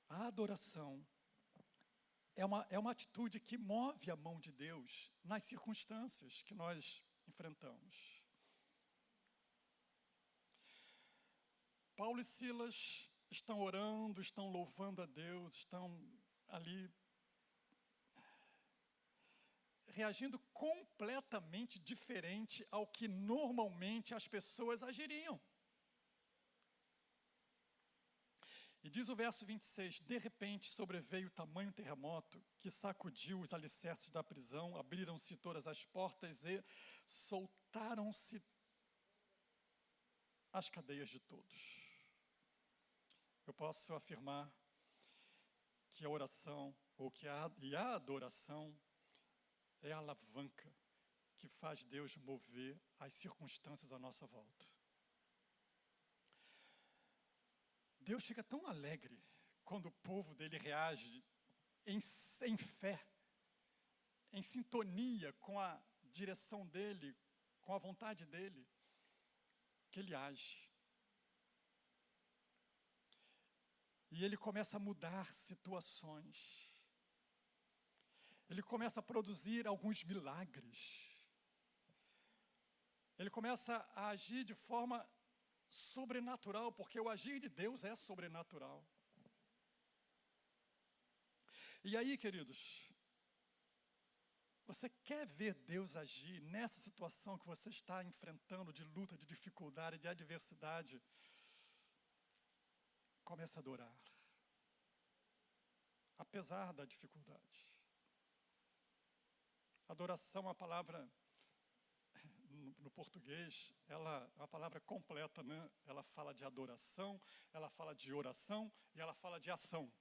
A adoração é uma atitude que move a mão de Deus nas circunstâncias que nós enfrentamos. Paulo e Silas estão orando, estão louvando a Deus, estão ali reagindo completamente diferente ao que normalmente as pessoas agiriam. E diz o verso 26, de repente sobreveio tamanho terremoto que sacudiu os alicerces da prisão, abriram-se todas as portas e soltaram-se as cadeias de todos. Eu posso afirmar que a oração, e a adoração, é a alavanca que faz Deus mover as circunstâncias à nossa volta. Deus fica tão alegre quando o povo dele reage em fé, em sintonia com a direção dele, com a vontade dele, que ele age. E ele começa a mudar situações. Ele começa a produzir alguns milagres. Ele começa a agir de forma sobrenatural, porque o agir de Deus é sobrenatural. E aí, queridos, você quer ver Deus agir nessa situação que você está enfrentando de luta, de dificuldade, de adversidade? Comece a adorar. Apesar da dificuldade. Adoração é uma palavra, no português, ela é uma palavra completa, né? Ela fala de adoração, ela fala de oração e ela fala de ação.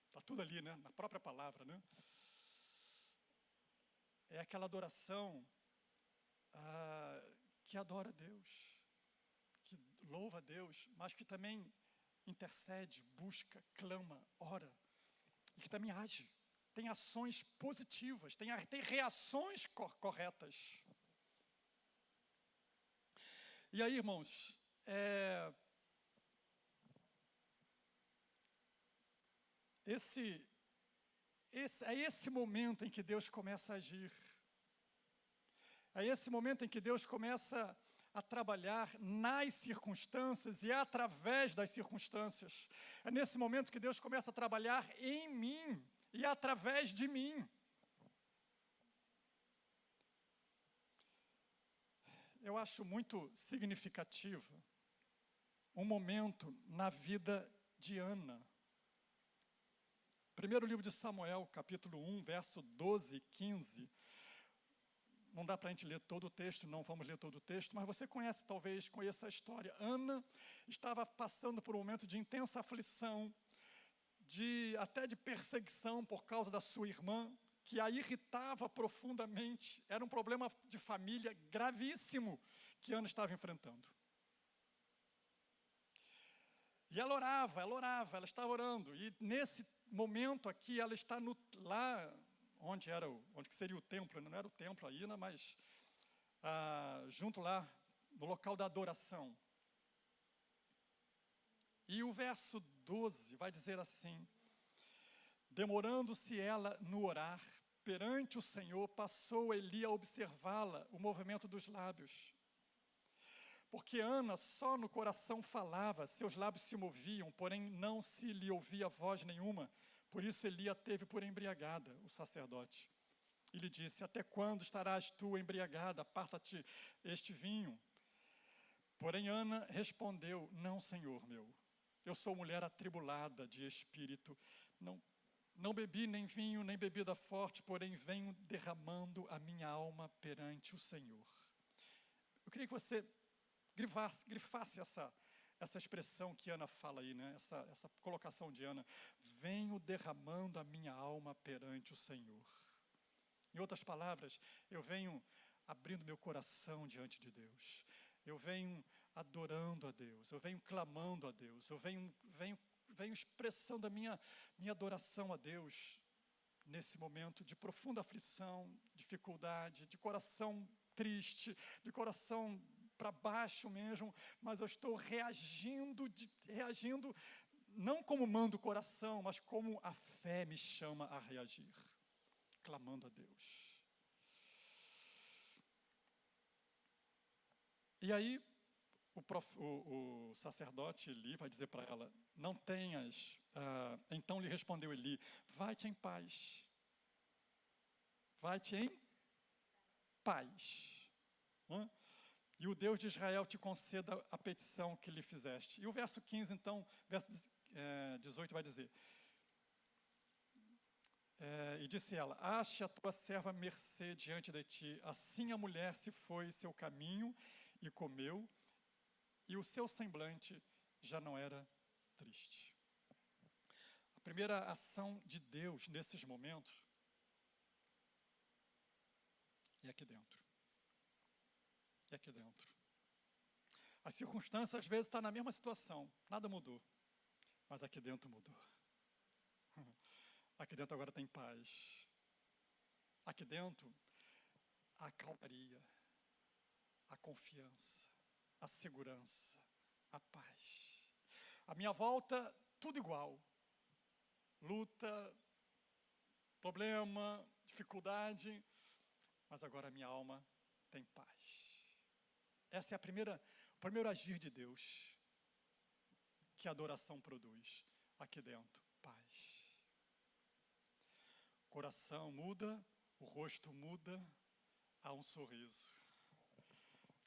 Está tudo ali, né? Na própria palavra, né? É aquela adoração que adora a Deus, que louva a Deus, mas que também intercede, busca, clama, ora, e que também age. Tem ações positivas, tem reações corretas. E aí, irmãos, é esse momento em que Deus começa a agir. É esse momento em que Deus começa a trabalhar nas circunstâncias e através das circunstâncias. É nesse momento que Deus começa a trabalhar em mim e através de mim. Eu acho muito significativo um momento na vida de Ana. Primeiro livro de Samuel, capítulo 1, verso 12 e 15. Não dá para a gente ler todo o texto, não vamos ler todo o texto, mas você conheça a história. Ana estava passando por um momento de intensa aflição, até de perseguição por causa da sua irmã, que a irritava profundamente. Era um problema de família gravíssimo que Ana estava enfrentando. E ela orava, ela estava orando. E nesse momento aqui, ela está lá onde que seria o templo, não era o templo ainda, mas junto lá, no local da adoração. E o verso 12 vai dizer assim: demorando-se ela no orar, perante o Senhor, passou Eli a observá-la, o movimento dos lábios. Porque Ana só no coração falava, seus lábios se moviam, porém não se lhe ouvia voz nenhuma. Por isso Eli a teve por embriagada, o sacerdote. E lhe disse: até quando estarás tu embriagada? Aparta-te este vinho. Porém Ana respondeu: não, Senhor meu, eu sou mulher atribulada de espírito, não bebi nem vinho, nem bebida forte, porém venho derramando a minha alma perante o Senhor. Eu queria que você grifasse essa expressão que Ana fala aí, né? Essa colocação de Ana: venho derramando a minha alma perante o Senhor. Em outras palavras, eu venho abrindo meu coração diante de Deus, eu venho adorando a Deus, eu venho clamando a Deus, eu venho expressando a minha adoração a Deus nesse momento de profunda aflição, dificuldade, de coração triste, de coração para baixo mesmo, mas eu estou reagindo não como manda o coração, mas como a fé me chama a reagir, clamando a Deus. E aí o sacerdote Eli vai dizer para ela: não tenhas. Então lhe respondeu Eli: vai-te em paz. Vai-te em paz. E o Deus de Israel te conceda a petição que lhe fizeste. E o verso 15, então, verso 18 vai dizer: e disse ela: ache a tua serva mercê diante de ti. Assim a mulher se foi seu caminho e comeu, e o seu semblante já não era triste. A primeira ação de Deus nesses momentos é aqui dentro. É aqui dentro. A circunstância às vezes está na mesma situação, nada mudou, mas aqui dentro mudou. Aqui dentro agora tem paz. Aqui dentro a calmaria, a confiança, a segurança, a paz. À minha volta, tudo igual. Luta, problema, dificuldade, mas agora a minha alma tem paz. Essa é o primeiro agir de Deus que a adoração produz. Aqui dentro, paz. O coração muda, o rosto muda, há um sorriso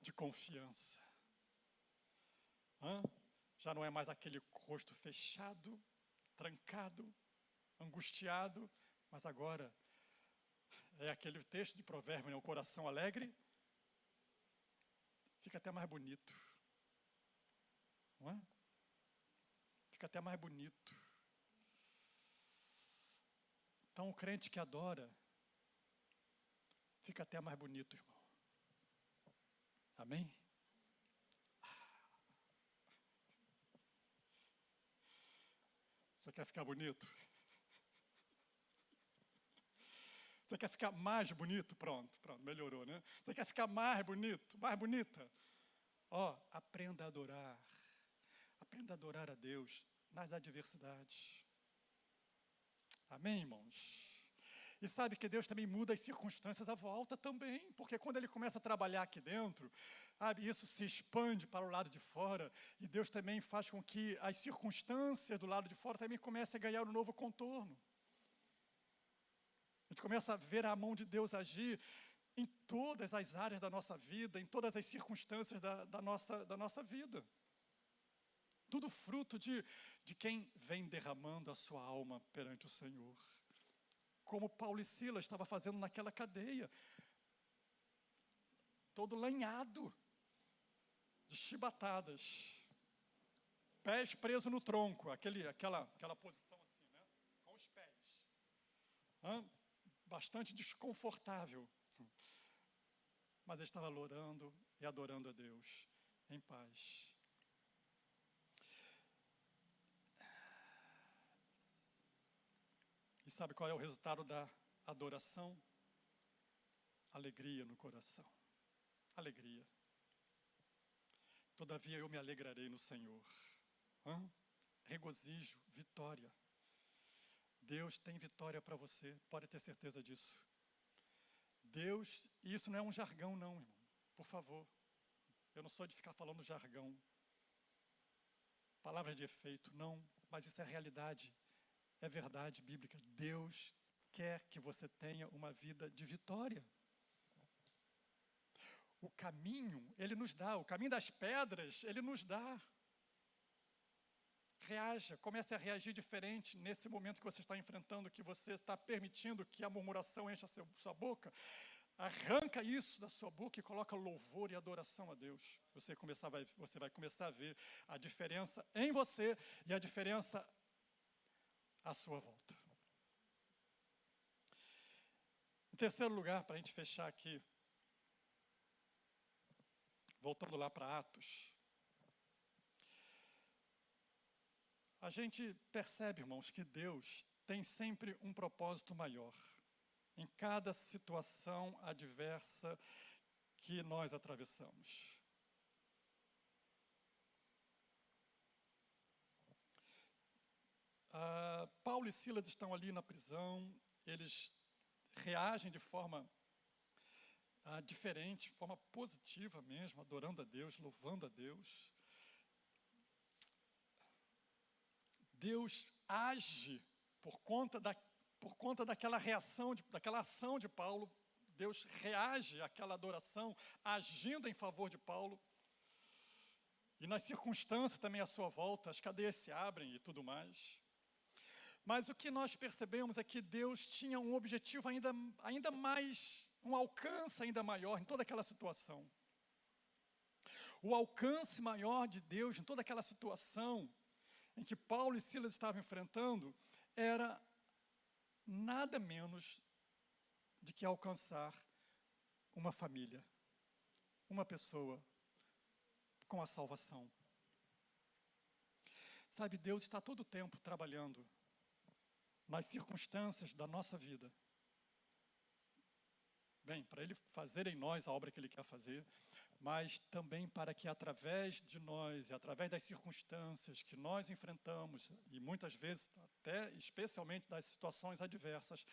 de confiança. Já não é mais aquele rosto fechado, trancado, angustiado, mas agora é aquele texto de provérbio, né? O coração alegre fica até mais bonito, não é? Fica até mais bonito. Então o crente que adora fica até mais bonito, irmão. Amém? Você quer ficar bonito? Você quer ficar mais bonito? Pronto, melhorou, né? Você quer ficar mais bonito, mais bonita? Aprenda a adorar. Aprenda a adorar a Deus nas adversidades. Amém, irmãos? E sabe que Deus também muda as circunstâncias à volta também, porque quando Ele começa a trabalhar aqui dentro, sabe, isso se expande para o lado de fora, e Deus também faz com que as circunstâncias do lado de fora também comecem a ganhar um novo contorno. A gente começa a ver a mão de Deus agir em todas as áreas da nossa vida, em todas as circunstâncias da nossa vida. Tudo fruto de quem vem derramando a sua alma perante o Senhor. Como Paulo e Silas estavam fazendo naquela cadeia. Todo lanhado, de chibatadas. Pés presos no tronco, aquela posição assim, né? Com os pés. Bastante desconfortável. Mas ele estava orando e adorando a Deus em paz. E sabe qual é o resultado da adoração? Alegria no coração. Alegria. Todavia eu me alegrarei no Senhor. Regozijo, vitória. Deus tem vitória para você, pode ter certeza disso. Deus, e isso não é um jargão não, irmão, por favor. Eu não sou de ficar falando jargão. Palavras de efeito, não, mas isso é realidade. É verdade bíblica. Deus quer que você tenha uma vida de vitória. O caminho, Ele nos dá. O caminho das pedras, Ele nos dá. Reaja, comece a reagir diferente nesse momento que você está enfrentando, que você está permitindo que a murmuração encha sua boca. Arranca isso da sua boca e coloca louvor e adoração a Deus. Você vai começar a ver a diferença em você e a diferença à sua volta. Em terceiro lugar, para a gente fechar aqui, voltando lá para Atos, a gente percebe, irmãos, que Deus tem sempre um propósito maior em cada situação adversa que nós atravessamos. Paulo e Silas estão ali na prisão, eles reagem de forma diferente, de forma positiva mesmo, adorando a Deus, louvando a Deus. Deus age por conta daquela reação, daquela ação de Paulo. Deus reage àquela adoração, agindo em favor de Paulo. E nas circunstâncias também à sua volta, as cadeias se abrem e tudo mais. Mas o que nós percebemos é que Deus tinha um objetivo ainda mais, um alcance ainda maior em toda aquela situação. O alcance maior de Deus em toda aquela situação em que Paulo e Silas estavam enfrentando era nada menos de que alcançar uma família, uma pessoa com a salvação. Sabe, Deus está todo o tempo trabalhando nas circunstâncias da nossa vida. Bem, para Ele fazer em nós a obra que Ele quer fazer, mas também para que através de nós e através das circunstâncias que nós enfrentamos, e muitas vezes até especialmente das situações adversas,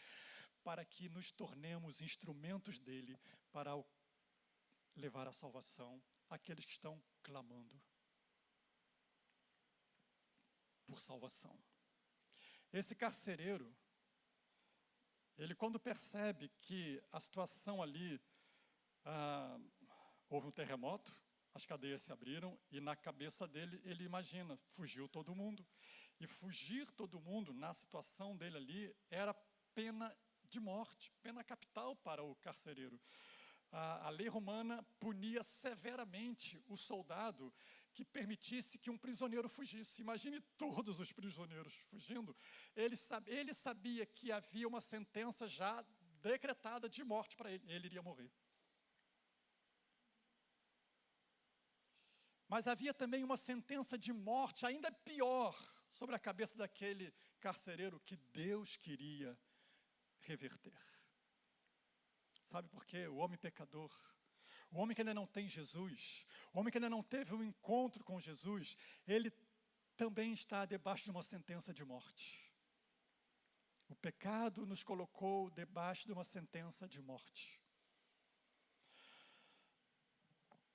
para que nos tornemos instrumentos dEle para levar a salvação àqueles que estão clamando por salvação. Esse carcereiro, ele quando percebe que a situação ali, houve um terremoto, as cadeias se abriram e na cabeça dele, ele imagina, fugiu todo mundo. E fugir todo mundo na situação dele ali era pena de morte, pena capital para o carcereiro. A lei romana punia severamente o soldado que permitisse que um prisioneiro fugisse. Imagine todos os prisioneiros fugindo. Ele sabia que havia uma sentença já decretada de morte para ele. Ele iria morrer. Mas havia também uma sentença de morte ainda pior sobre a cabeça daquele carcereiro que Deus queria reverter. Sabe por quê? O homem pecador, o homem que ainda não tem Jesus, o homem que ainda não teve um encontro com Jesus, ele também está debaixo de uma sentença de morte. O pecado nos colocou debaixo de uma sentença de morte.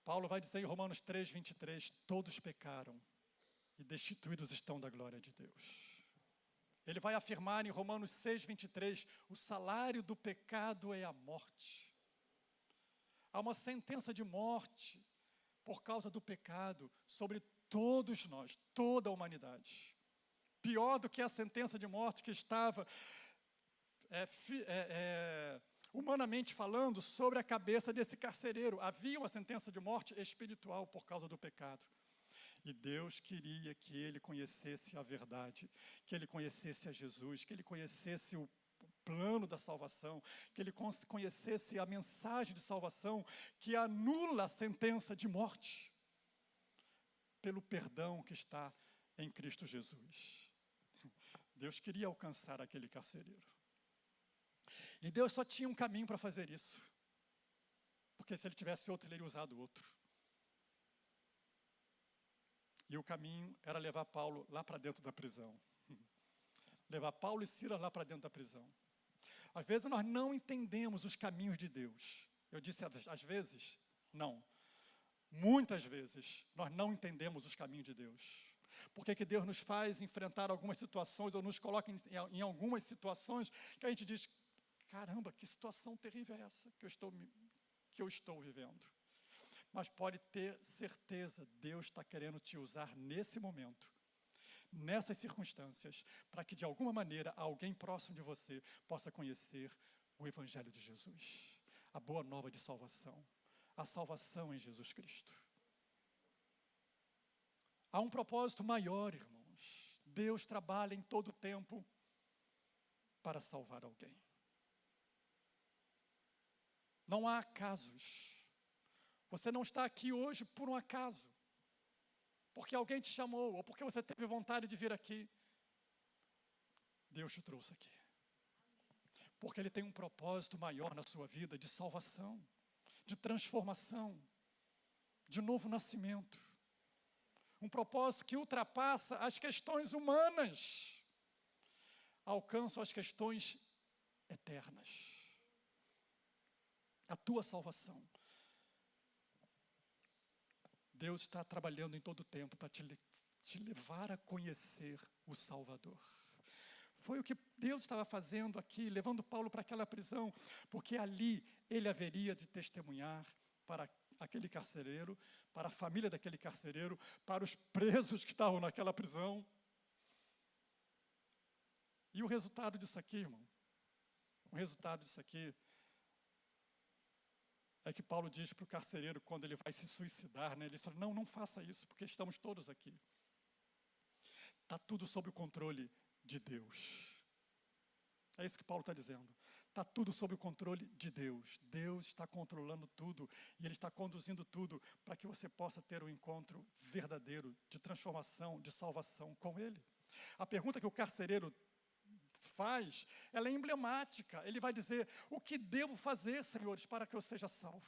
Paulo vai dizer em Romanos 3, 23, todos pecaram e destituídos estão da glória de Deus. Ele vai afirmar em Romanos 6, 23, o salário do pecado é a morte. Há uma sentença de morte por causa do pecado sobre todos nós, toda a humanidade. Pior do que a sentença de morte que estava, humanamente falando, sobre a cabeça desse carcereiro. Havia uma sentença de morte espiritual por causa do pecado. E Deus queria que ele conhecesse a verdade, que ele conhecesse a Jesus, que ele conhecesse o plano da salvação, que ele conhecesse a mensagem de salvação que anula a sentença de morte pelo perdão que está em Cristo Jesus. Deus queria alcançar aquele carcereiro. E Deus só tinha um caminho para fazer isso. Porque se ele tivesse outro, ele teria usado outro. E o caminho era levar Paulo lá para dentro da prisão. Levar Paulo e Silas lá para dentro da prisão. Às vezes nós não entendemos os caminhos de Deus. Eu disse às vezes, não. Muitas vezes nós não entendemos os caminhos de Deus. Por que Deus nos faz enfrentar algumas situações ou nos coloca em algumas situações que a gente diz, caramba, que situação terrível é essa que eu estou vivendo. Mas pode ter certeza, Deus está querendo te usar nesse momento, nessas circunstâncias, para que de alguma maneira alguém próximo de você possa conhecer o Evangelho de Jesus, a boa nova de salvação, a salvação em Jesus Cristo. Há um propósito maior, irmãos. Deus trabalha em todo o tempo para salvar alguém. Não há acasos. Você não está aqui hoje por um acaso, porque alguém te chamou, ou porque você teve vontade de vir aqui. Deus te trouxe aqui. Porque Ele tem um propósito maior na sua vida, de salvação, de transformação, de novo nascimento. Um propósito que ultrapassa as questões humanas, alcança as questões eternas. A tua salvação. Deus está trabalhando em todo o tempo para te levar a conhecer o Salvador. Foi o que Deus estava fazendo aqui, levando Paulo para aquela prisão, porque ali ele haveria de testemunhar para aquele carcereiro, para a família daquele carcereiro, para os presos que estavam naquela prisão. E o resultado disso aqui, irmão, o resultado disso aqui é que Paulo diz para o carcereiro, quando ele vai se suicidar, né, ele diz, não faça isso, porque estamos todos aqui. Está tudo sob o controle de Deus. É isso que Paulo está dizendo. Está tudo sob o controle de Deus. Deus está controlando tudo e Ele está conduzindo tudo para que você possa ter um encontro verdadeiro de transformação, de salvação com Ele. A pergunta que o carcereiro faz, ela é emblemática. Ele vai dizer, o que devo fazer, senhores, para que eu seja salvo?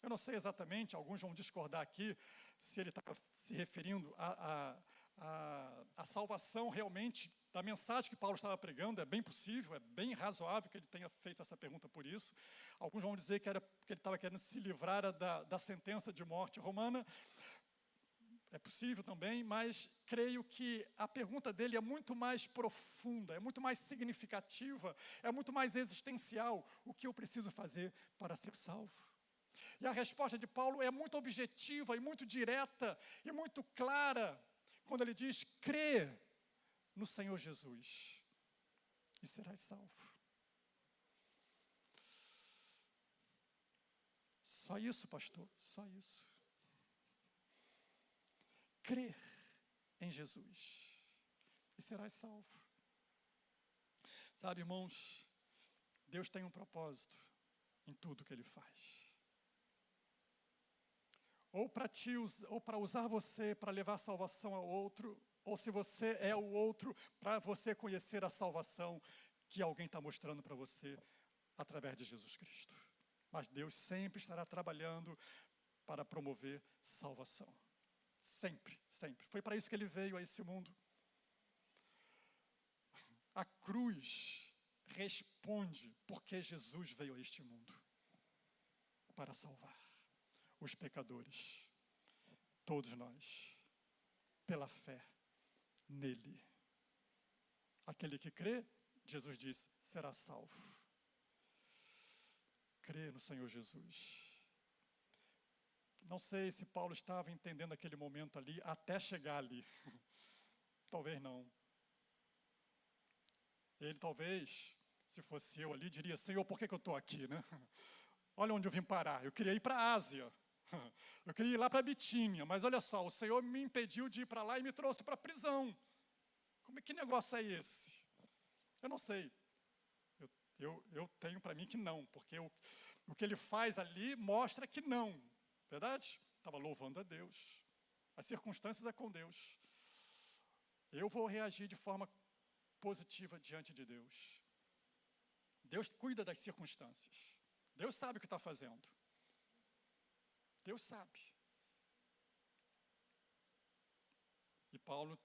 Eu não sei exatamente, alguns vão discordar aqui, se ele está se referindo a salvação realmente da mensagem que Paulo estava pregando. É bem possível, é bem razoável que ele tenha feito essa pergunta por isso. Alguns vão dizer que ele estava querendo se livrar da sentença de morte romana. É possível também, mas creio que a pergunta dele é muito mais profunda, é muito mais significativa, é muito mais existencial. O que eu preciso fazer para ser salvo? E a resposta de Paulo é muito objetiva e muito direta e muito clara, quando ele diz, crê no Senhor Jesus e serás salvo. Só isso, pastor, só isso. Crer em Jesus e serás salvo. Sabe, irmãos, Deus tem um propósito em tudo que Ele faz. Ou para usar você para levar salvação ao outro, ou se você é o outro, para você conhecer a salvação que alguém está mostrando para você através de Jesus Cristo. Mas Deus sempre estará trabalhando para promover salvação. Sempre, sempre. Foi para isso que Ele veio a esse mundo. A cruz responde porque Jesus veio a este mundo para salvar os pecadores, todos nós, pela fé nele. Aquele que crê, Jesus disse, será salvo. Crê no Senhor Jesus. Não sei se Paulo estava entendendo aquele momento ali, até chegar ali. Talvez não. Ele talvez, se fosse eu ali, diria, Senhor, por que eu estou aqui, né? Olha onde eu vim parar. Eu queria ir para a Ásia. Eu queria ir lá para Bitínia, mas olha só, o Senhor me impediu de ir para lá e me trouxe para a prisão. Que negócio é esse? Eu não sei. Eu tenho para mim que não, porque o que ele faz ali mostra que não. Verdade? Estava louvando a Deus. As circunstâncias é com Deus. Eu vou reagir de forma positiva diante de Deus. Deus cuida das circunstâncias. Deus sabe o que está fazendo. Deus sabe. E Paulo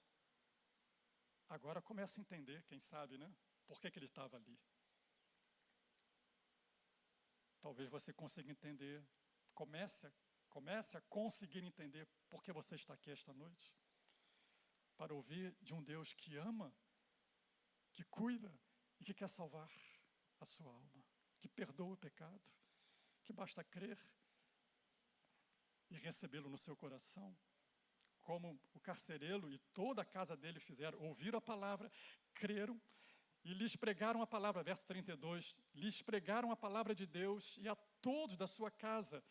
agora começa a entender, quem sabe, né? Por que ele estava ali. Talvez você consiga entender, comece a conseguir entender por que você está aqui esta noite. Para ouvir de um Deus que ama, que cuida e que quer salvar a sua alma, que perdoa o pecado, que basta crer e recebê-lo no seu coração, como o carcereiro e toda a casa dele fizeram, ouviram a palavra, creram e lhes pregaram a palavra, verso 32, lhes pregaram a palavra de Deus e a todos da sua casa.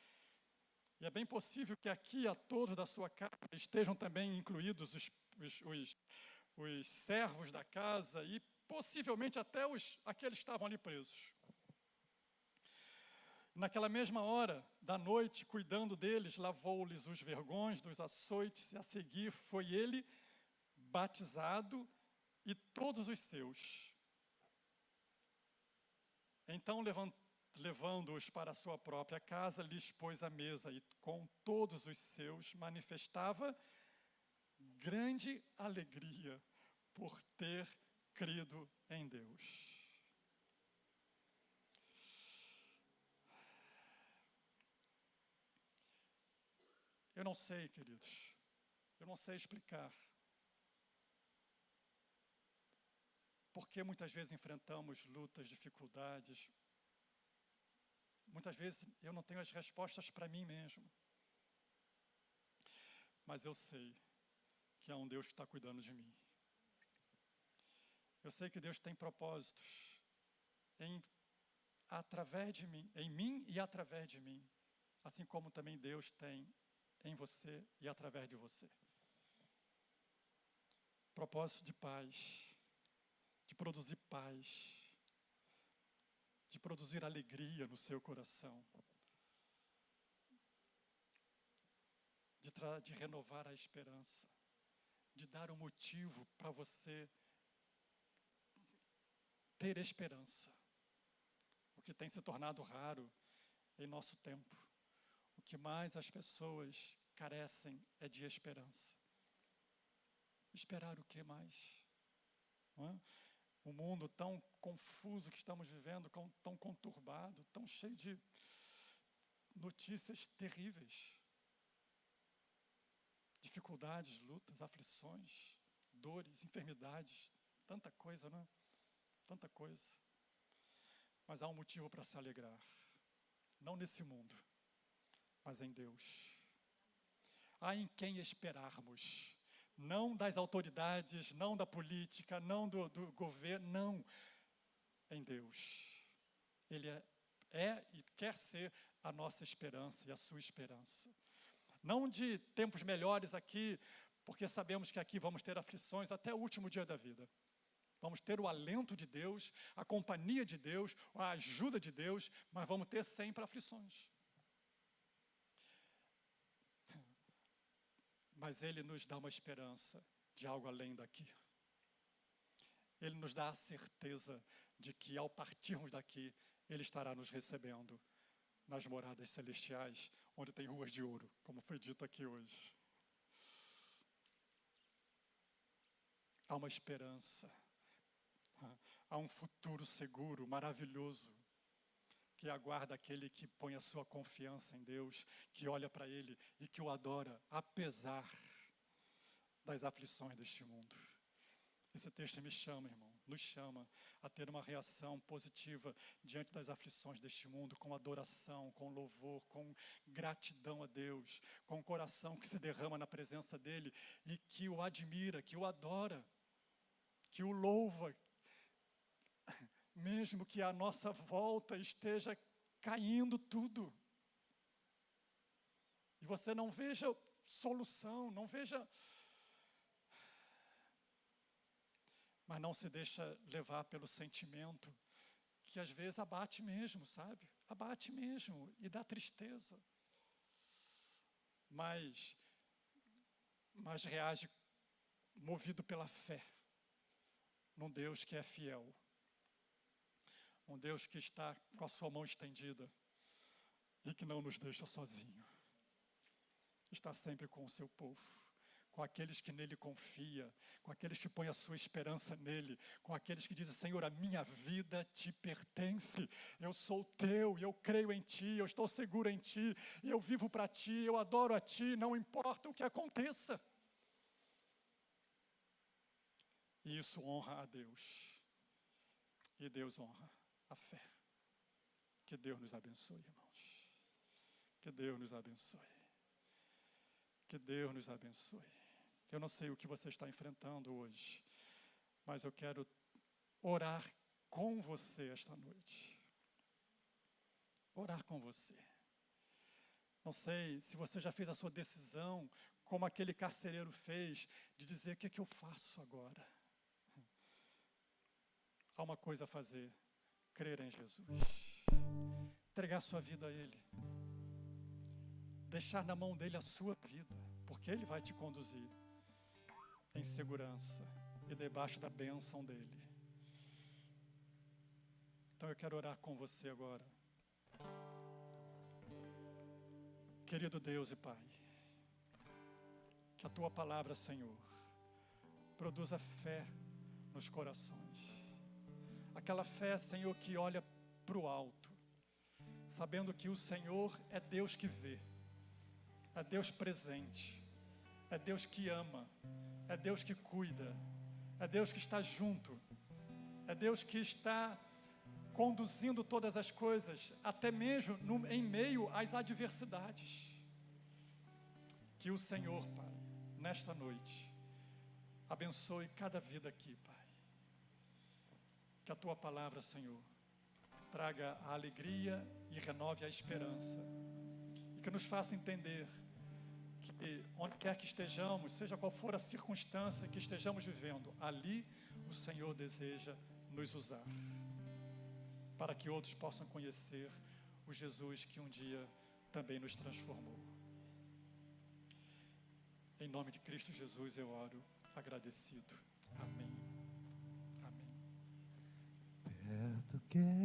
E é bem possível que aqui a todos da sua casa estejam também incluídos os servos da casa e possivelmente até aqueles que estavam ali presos. Naquela mesma hora da noite, cuidando deles, lavou-lhes os vergões dos açoites, e a seguir foi ele batizado e todos os seus. Então, levando-os para a sua própria casa, lhes pôs a mesa e com todos os seus manifestava grande alegria por ter crido em Deus. Eu não sei, queridos, eu não sei explicar por que muitas vezes enfrentamos lutas, dificuldades. Muitas vezes eu não tenho as respostas para mim mesmo. Mas eu sei que há um Deus que está cuidando de mim. Eu sei que Deus tem propósitos através de mim, em mim e através de mim. Assim como também Deus tem em você e através de você. Propósito de paz, de produzir paz, de produzir alegria no seu coração, de renovar a esperança, de dar um motivo para você ter esperança, o que tem se tornado raro em nosso tempo. O que mais as pessoas carecem é de esperança. Esperar o que mais? Não é? Um mundo tão confuso que estamos vivendo, tão conturbado, tão cheio de notícias terríveis. Dificuldades, lutas, aflições, dores, enfermidades, tanta coisa, não é? Tanta coisa. Mas há um motivo para se alegrar. Não nesse mundo, mas em Deus. Há em quem esperarmos. Não das autoridades, não da política, não do governo, não. Em Deus. Ele é e quer ser a nossa esperança e a sua esperança. Não de tempos melhores aqui, porque sabemos que aqui vamos ter aflições até o último dia da vida. Vamos ter o alento de Deus, a companhia de Deus, a ajuda de Deus, mas vamos ter sempre aflições. Mas Ele nos dá uma esperança de algo além daqui. Ele nos dá a certeza de que ao partirmos daqui, Ele estará nos recebendo nas moradas celestiais, onde tem ruas de ouro, como foi dito aqui hoje. Há uma esperança. Há um futuro seguro, maravilhoso, que aguarda aquele que põe a sua confiança em Deus, que olha para Ele e que o adora, apesar das aflições deste mundo. Esse texto me chama, irmão, nos chama a ter uma reação positiva diante das aflições deste mundo, com adoração, com louvor, com gratidão a Deus, com o coração que se derrama na presença dEle e que o admira, que o adora, que o louva, mesmo que à nossa volta esteja caindo tudo. E você não veja solução, não veja... Mas não se deixa levar pelo sentimento que às vezes abate mesmo, sabe? Abate mesmo e dá tristeza. Mas reage movido pela fé num Deus que é fiel. Um Deus que está com a sua mão estendida e que não nos deixa sozinho. Está sempre com o seu povo, com aqueles que nele confia, com aqueles que põem a sua esperança nele, com aqueles que dizem, Senhor, a minha vida te pertence, eu sou teu, e eu creio em ti, eu estou seguro em ti, e eu vivo para ti, eu adoro a ti, não importa o que aconteça. E isso honra a Deus, e Deus honra a fé. Que Deus nos abençoe, irmãos. Que Deus nos abençoe. Que Deus nos abençoe. Eu não sei o que você está enfrentando hoje, mas eu quero orar com você esta noite. Orar com você. Não sei se você já fez a sua decisão, como aquele carcereiro fez, de dizer, o que é que eu faço agora? Há uma coisa a fazer, crer em Jesus. Entregar sua vida a Ele. Deixar na mão dEle a sua vida, porque Ele vai te conduzir em segurança e debaixo da bênção dEle. Então eu quero orar com você agora. Querido Deus e Pai, que a Tua palavra, Senhor, produza fé nos corações. Aquela fé, Senhor, que olha para o alto, sabendo que o Senhor é Deus que vê, é Deus presente, é Deus que ama, é Deus que cuida, é Deus que está junto, é Deus que está conduzindo todas as coisas, até mesmo em meio às adversidades. Que o Senhor, Pai, nesta noite, abençoe cada vida aqui, Pai. Que a Tua palavra, Senhor, traga a alegria e renove a esperança. E que nos faça entender que onde quer que estejamos, seja qual for a circunstância que estejamos vivendo, ali o Senhor deseja nos usar, para que outros possam conhecer o Jesus que um dia também nos transformou. Em nome de Cristo Jesus eu oro, agradecido. Amém. Amém. Perto quero